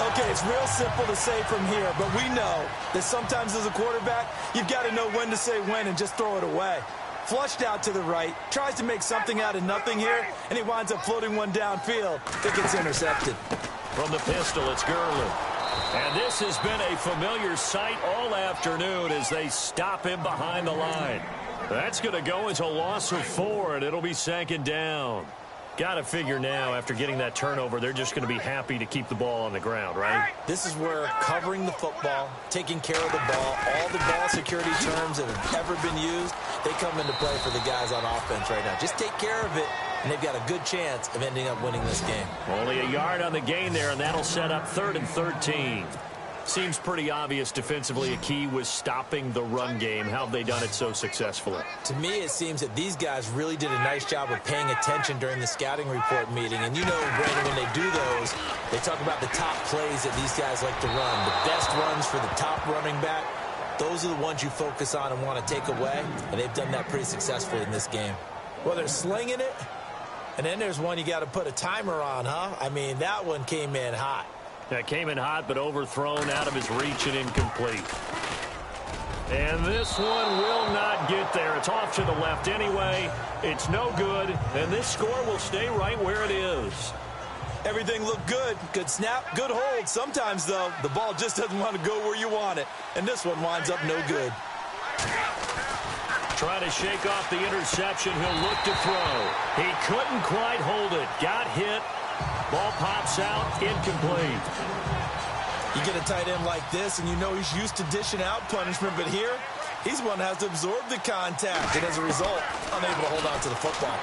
Okay, it's real simple to say from here, but we know that sometimes as a quarterback, you've got to know when to say when and just throw it away. Flushed out to the right, tries to make something out of nothing here, and he winds up floating one downfield that gets intercepted. From the pistol, it's Gurley. And this has been a familiar sight all afternoon as they stop him behind the line. That's going to go as a loss of 4, and it'll be 2nd down. Got to figure now, after getting that turnover, they're just going to be happy to keep the ball on the ground, right? This is where covering the football, taking care of the ball, all the ball security terms that have ever been used, they come into play for the guys on offense right now. Just take care of it, and they've got a good chance of ending up winning this game. Only a yard on the gain there, and that'll set up 3rd and 13. Seems pretty obvious defensively a key was stopping the run game. How have they done it so successfully? To me, it seems that these guys really did a nice job of paying attention during the scouting report meeting. And you know, Brandon, when they do those, they talk about the top plays that these guys like to run. The best runs for the top running back, those are the ones you focus on and want to take away. And they've done that pretty successfully in this game. Well, they're slinging it. And then there's one you got to put a timer on, huh? I mean, that one came in hot. That came in hot, but overthrown, out of his reach and incomplete. And this one will not get there. It's off to the left anyway. It's no good, and this score will stay right where it is. Everything looked good. Good snap, good hold. Sometimes, though, the ball just doesn't want to go where you want it. And this one winds up no good. Trying to shake off the interception. He'll look to throw. He couldn't quite hold it. Got hit. Ball pops out, incomplete. You get a tight end like this, and you know he's used to dishing out punishment, but here, he's one that has to absorb the contact, and as a result, unable to hold on to the football.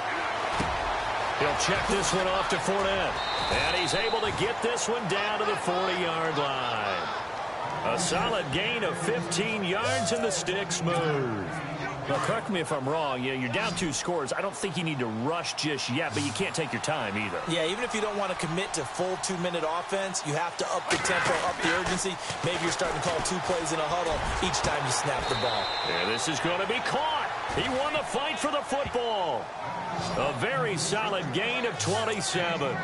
He'll check this one off to Fournette, and he's able to get this one down to the 40-yard line. A solid gain of 15 yards, and the sticks move. Now, correct me if I'm wrong. You know, you're down 2 scores. I don't think you need to rush just yet, but you can't take your time either. Yeah, even if you don't want to commit to full 2-minute offense, you have to up the tempo, up the urgency. Maybe you're starting to call 2 plays in a huddle each time you snap the ball. Yeah, this is going to be caught. He won the fight for the football. A very solid gain of 27.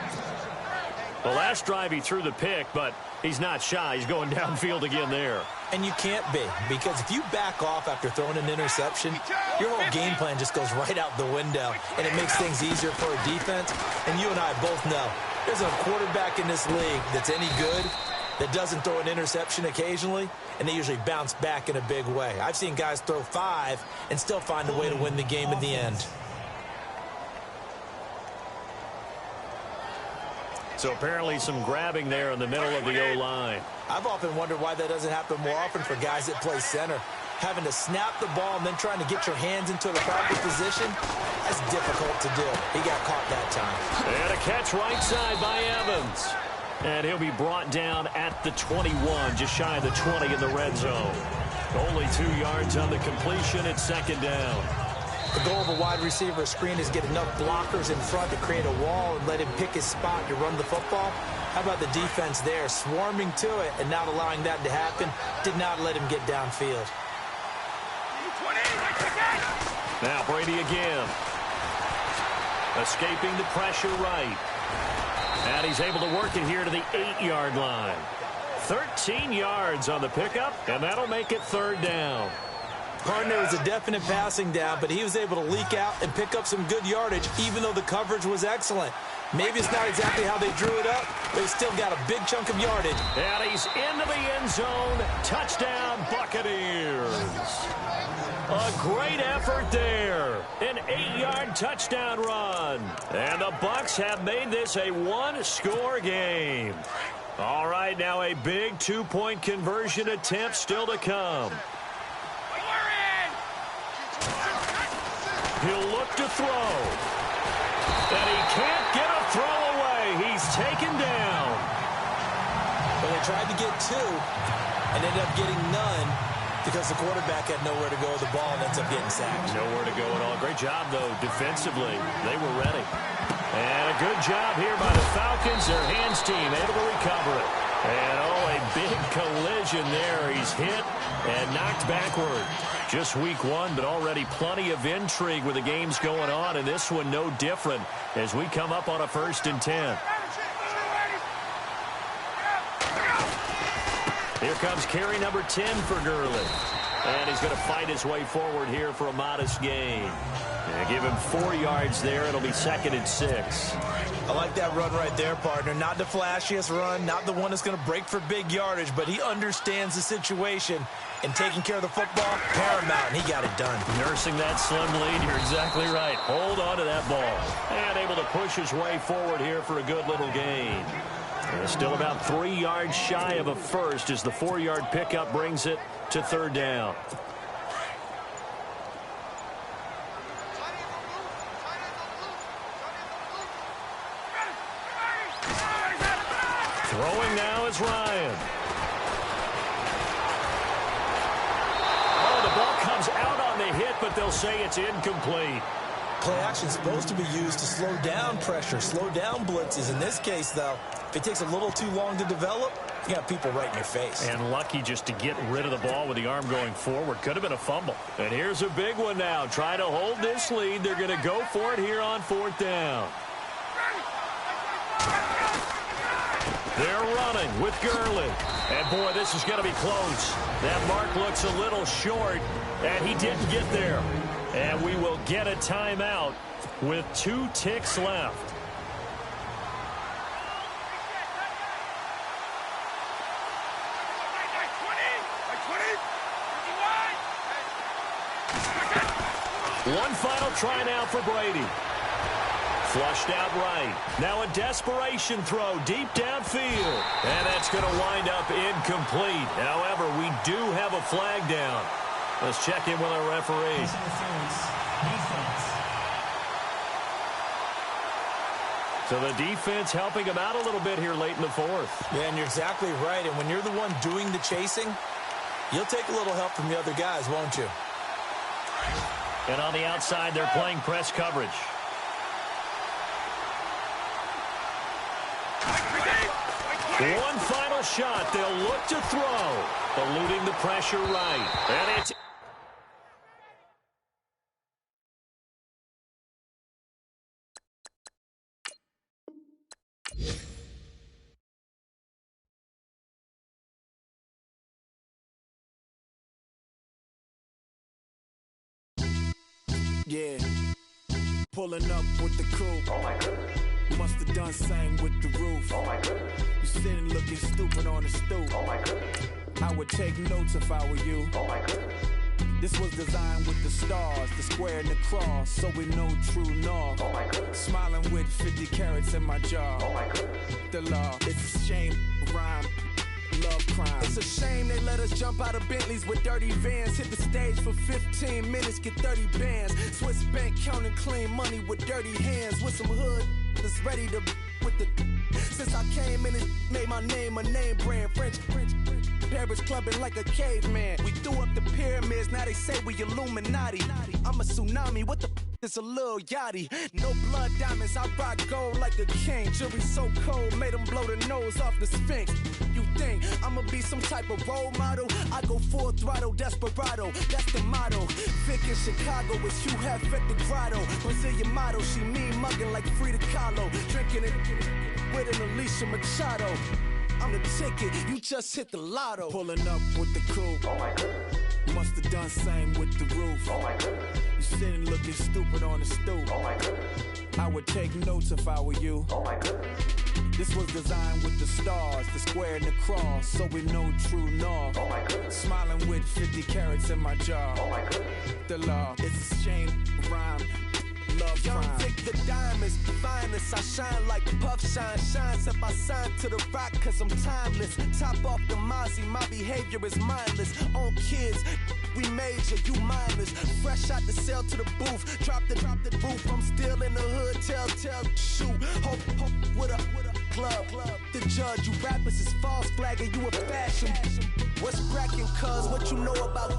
The last drive he threw the pick, but he's not shy. He's going downfield again there. And you can't be, because if you back off after throwing an interception, your whole game plan just goes right out the window, and it makes things easier for a defense. And you and I both know there's a quarterback in this league that's any good that doesn't throw an interception occasionally, and they usually bounce back in a big way. I've seen guys throw 5 and still find a way to win the game in the end. So apparently some grabbing there in the middle of the O-line. I've often wondered why that doesn't happen more often for guys that play center. Having to snap the ball and then trying to get your hands into the proper position, that's difficult to do. He got caught that time. And a catch right side by Evans. And he'll be brought down at the 21, just shy of the 20 in the red zone. Only 2 yards on the completion. It's second down. The goal of a wide receiver screen is get enough blockers in front to create a wall and let him pick his spot to run the football. How about the defense there, swarming to it and not allowing that to happen? Did not let him get downfield. Now Brady again. Escaping the pressure right. And he's able to work it here to the 8-yard line. 13 yards on the pickup, and that'll make it third down. Partner was a definite passing down, but he was able to leak out and pick up some good yardage, even though the coverage was excellent. Maybe it's not exactly how they drew it up, but he still got a big chunk of yardage. And he's into the end zone. Touchdown, Buccaneers. A great effort there. An 8-yard touchdown run. And the Bucs have made this a one-score game. All right, now a big 2-point conversion attempt still to come. He'll look to throw. And he can't get a throw away. He's taken down. Well, they tried to get 2 and ended up getting none because the quarterback had nowhere to go with the ball and ends up getting sacked. Nowhere to go at all. Great job, though, defensively. They were ready. And a good job here by the Falcons. Their hands team able to recover it. And, a big collision there. He's hit and knocked backward. Just week 1, but already plenty of intrigue with the games going on, and this one no different as we come up on a 1st and 10. Here comes carry number 10 for Gurley. And he's going to fight his way forward here for a modest gain. And give him 4 yards there. It'll be 2nd and 6. I like that run right there, partner. Not the flashiest run, not the one that's going to break for big yardage, but he understands the situation, and taking care of the football, paramount, and he got it done. Nursing that slim lead, you're exactly right. Hold on to that ball. And able to push his way forward here for a good little gain. And still about 3 yards shy of a first as the 4-yard pickup brings it to third down. Throwing now is Ryan. Oh, the ball comes out on the hit, but they'll say it's incomplete. Play action is supposed to be used to slow down pressure, slow down blitzes. In this case, though, if it takes a little too long to develop, you got people right in your face. And lucky just to get rid of the ball with the arm going forward. Could have been a fumble. And here's a big one now. Trying to hold this lead. They're going to go for it here on 4th down. They're running with Gurley. And, boy, this is going to be close. That mark looks a little short, and he didn't get there. And we will get a timeout with 2 ticks left. One final try now for Brady. Flushed out right. Now a desperation throw deep downfield. And that's going to wind up incomplete. However, we do have a flag down. Let's check in with our referee. So the defense helping him out a little bit here late in the 4th. Yeah, and you're exactly right. And when you're the one doing the chasing, you'll take a little help from the other guys, won't you? And on the outside, they're playing press coverage. One final shot. They'll look to throw. Eluding the pressure right. And it's... Yeah, pulling up with the coupe. Oh my goodness. Must have done same with the roof. Oh my goodness. You sitting looking stupid on the stoop. Oh my goodness. I would take notes if I were you. Oh my goodness. This was designed with the stars, the square and the cross, so we know true north. Oh my goodness. Smiling with 50 carats in my jaw. Oh my goodness. The law, it's a shame, rhyme, love crime. It's a shame they let us jump out of Bentleys with dirty vans. Hit the stage for 15 minutes, get 30 bands. Swiss bank counting clean money with dirty hands. With some hood that's ready to with the. Since I came in, it made my name a name brand. French. Paris clubbing like a caveman. We threw up the pyramids, now they say we Illuminati. I'm a tsunami, what the is a little yachty. No blood diamonds, I rock gold like a king. Jury so cold, made them blow the nose off the Sphinx. You think I'ma be some type of role model? I go full throttle, desperado, that's the motto. Vic in Chicago is Hugh Hef at the grotto. Brazilian model, she mean mugging like Frida Kahlo. Drinking it with an Alicia Machado. I'm the ticket, you just hit the lotto. Pulling up with the coupe. Oh my goodness. Must have done same with the roof. Oh my goodness. You sitting looking stupid on the stoop. Oh my goodness. I would take notes if I were you. Oh my goodness. This was designed with the stars, the square and the cross, so we know true north. Oh my goodness. Smiling with 50 carats in my jaw. Oh my goodness. The law, it's a shame, rhyme. Love Young Vic, the diamonds, finest. I shine like Puff Shine. Shines if I sign to the rock, cause I'm timeless. Top off the Mozzie, my behavior is mindless. On kids, we major, you mindless. Fresh out the cell to the booth. Drop the roof, I'm still in the hood. Tell, shoot. Hope with a club. The judge, you rappers is false flagging, you a fashion. What's cracking, cuz? What you know about?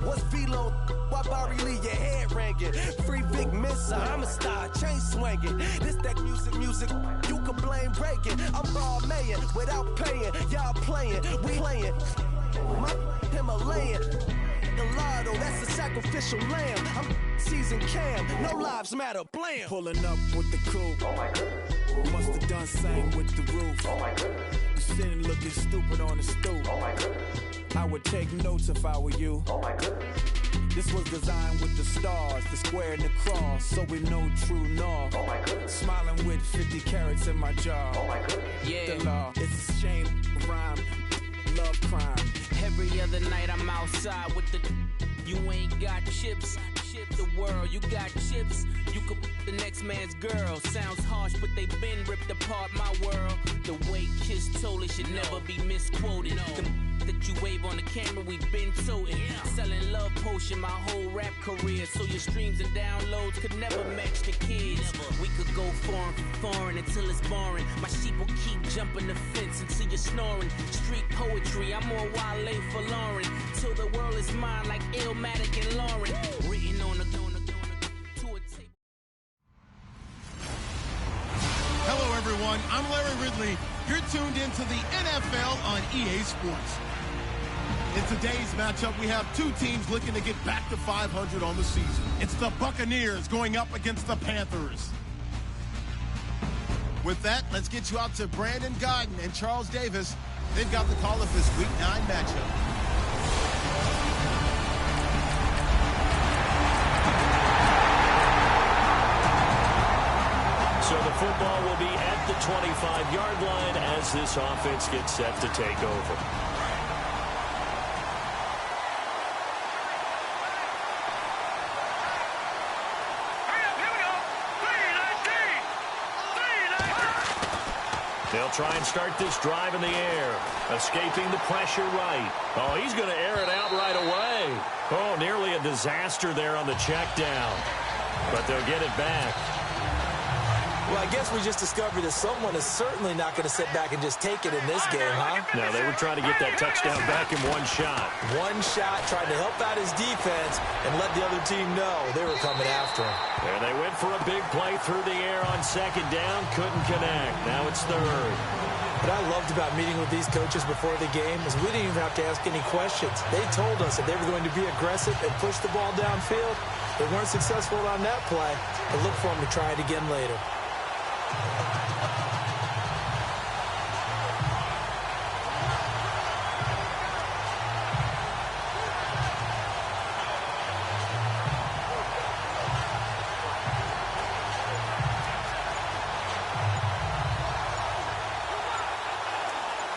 What's Velo? Why Barry Lee, your head ringing? Free Big Missa, I'm a star, chain swinging. This that music, you can blame Reagan. I'm broad mayin' without paying. Y'all playing, we playing. My Himalayan. Gelato, that's a sacrificial lamb. I'm seasoned cam, no lives matter, blam. Pulling up with the coupe. Oh my goodness. Must have done same with the roof. Oh my goodness. You sitting looking stupid on the stoop. Oh my goodness. I would take notes if I were you. Oh my goodness. This was designed with the stars, the square and the cross, so we know true north. Oh my goodness. Smiling with 50 carats in my jaw. Oh my goodness. Yeah. The law, it's a shame, rhyme, love crime. Every other night I'm outside with the. You ain't got chips. The world, you got chips. You could the next man's girl. Sounds harsh, but they been ripped apart my world. The way Kiss told it should never be misquoted. The that you wave on the camera, we been toting. Selling love potion my whole rap career. So your streams and downloads could never match the kids. We could go foreign until it's boring. My sheep will keep jumping the fence until you're snoring. Street poetry, I'm more Wale for Lauren. Till the world is mine like Illmatic and Lauren. Written on a to a tape. Hello, everyone. I'm Larry Ridley. You're tuned into the NFL on EA Sports. In today's matchup, we have two teams looking to get back to 500 on the season. It's the Buccaneers going up against the Panthers. With that, let's get you out to Brandon Godden and Charles Davis. They've got the call of this Week 9 matchup. So the football will be at the 25-yard line as this offense gets set to take over. They'll try and start this drive in the air. Escaping the pressure right. Oh, he's going to air it out right away. Oh, nearly a disaster there on the check down. But they'll get it back. Well, I guess we just discovered that someone is certainly not going to sit back and just take it in this game, huh? No, they were trying to get that touchdown back in one shot. One shot, trying to help out his defense and let the other team know they were coming after him. And they went for a big play through the air on second down. Couldn't connect. Now it's third. What I loved about meeting with these coaches before the game is we didn't even have to ask any questions. They told us that they were going to be aggressive and push the ball downfield. They weren't successful on that play, but look for them to try it again later.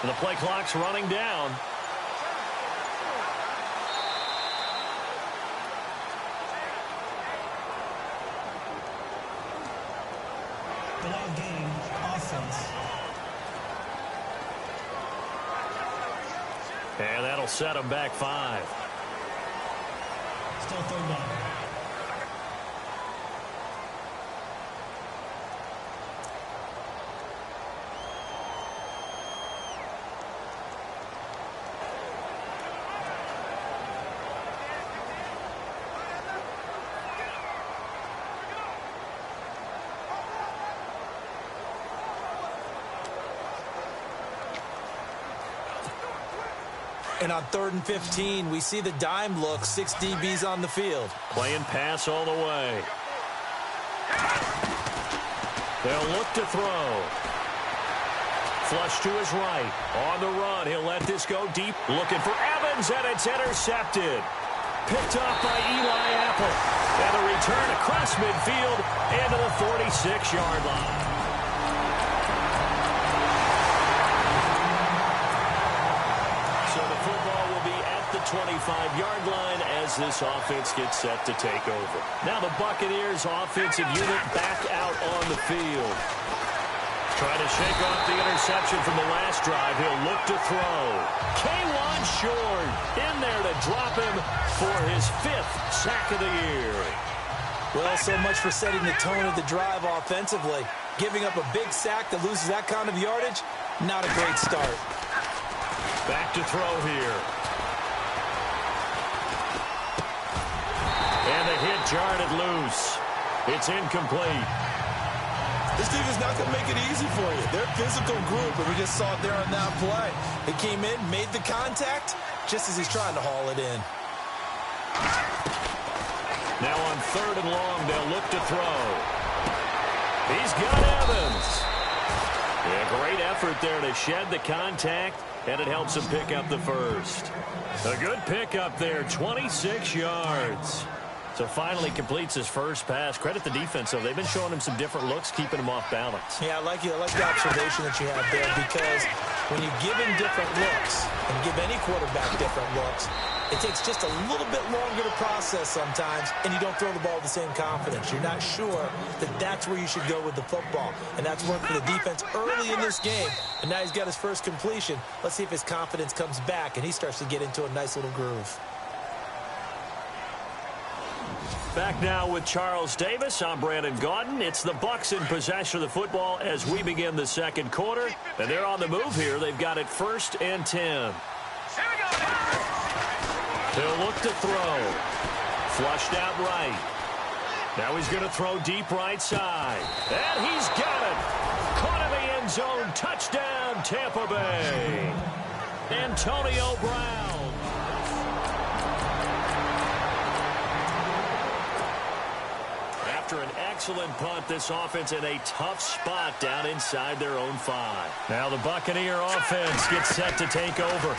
The play clock's running down. And that'll set them back 5. Still third down. And on 3rd and 15, we see the dime look, 6 DBs on the field. Playing pass all the way. They'll look to throw. Flush to his right. On the run, he'll let this go deep. Looking for Evans, and it's intercepted. Picked off by Eli Apple. And a return across midfield into the 46-yard line. So the football will be at the 25-yard line as this offense gets set to take over. Now the Buccaneers offensive unit back out on the field. Trying to shake off the interception from the last drive. He'll look to throw. K'Wan Short in there to drop him for his 5th sack of the year. Well, so much for setting the tone of the drive offensively. Giving up a big sack that loses that kind of yardage, not a great start. Back to throw here. And the hit jarred it loose. It's incomplete. This team is not going to make it easy for you. They're a physical group, and we just saw it there on that play. He came in, made the contact, just as he's trying to haul it in. Now on 3rd and long, they'll look to throw. He's got Evans. Yeah, great effort there to shed the contact, and it helps him pick up the first. A good pickup there, 26 yards. So finally completes his first pass. Credit the defense, though. They've been showing him some different looks, keeping him off balance. Yeah, I like the observation that you have there, because when you give him different looks and give any quarterback different looks, it takes just a little bit longer to process sometimes, and you don't throw the ball with the same confidence. You're not sure that that's where you should go with the football, and that's worked for the defense early in this game, and now he's got his first completion. Let's see if his confidence comes back, and he starts to get into a nice little groove. Back now with Charles Davis. I'm Brandon Gaudin. It's the Bucs in possession of the football as we begin the second quarter. And they're on the move here. They've got it 1st and 10. He'll look to throw. Flushed out right. Now he's going to throw deep right side. And he's got it. Caught in the end zone. Touchdown, Tampa Bay. Antonio Brown. After an excellent punt, this offense in a tough spot down inside their own 5. Now the Buccaneer offense gets set to take over.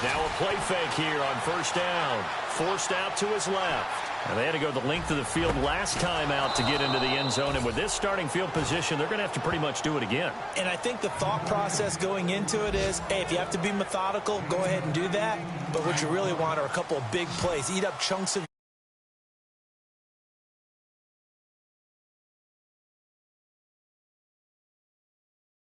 Now a play fake here on 1st down. Forced out to his left. And they had to go the length of the field last time out to get into the end zone. And with this starting field position, they're going to have to pretty much do it again. And I think the thought process going into it is, hey, if you have to be methodical, go ahead and do that. But what you really want are a couple of big plays. Eat up chunks of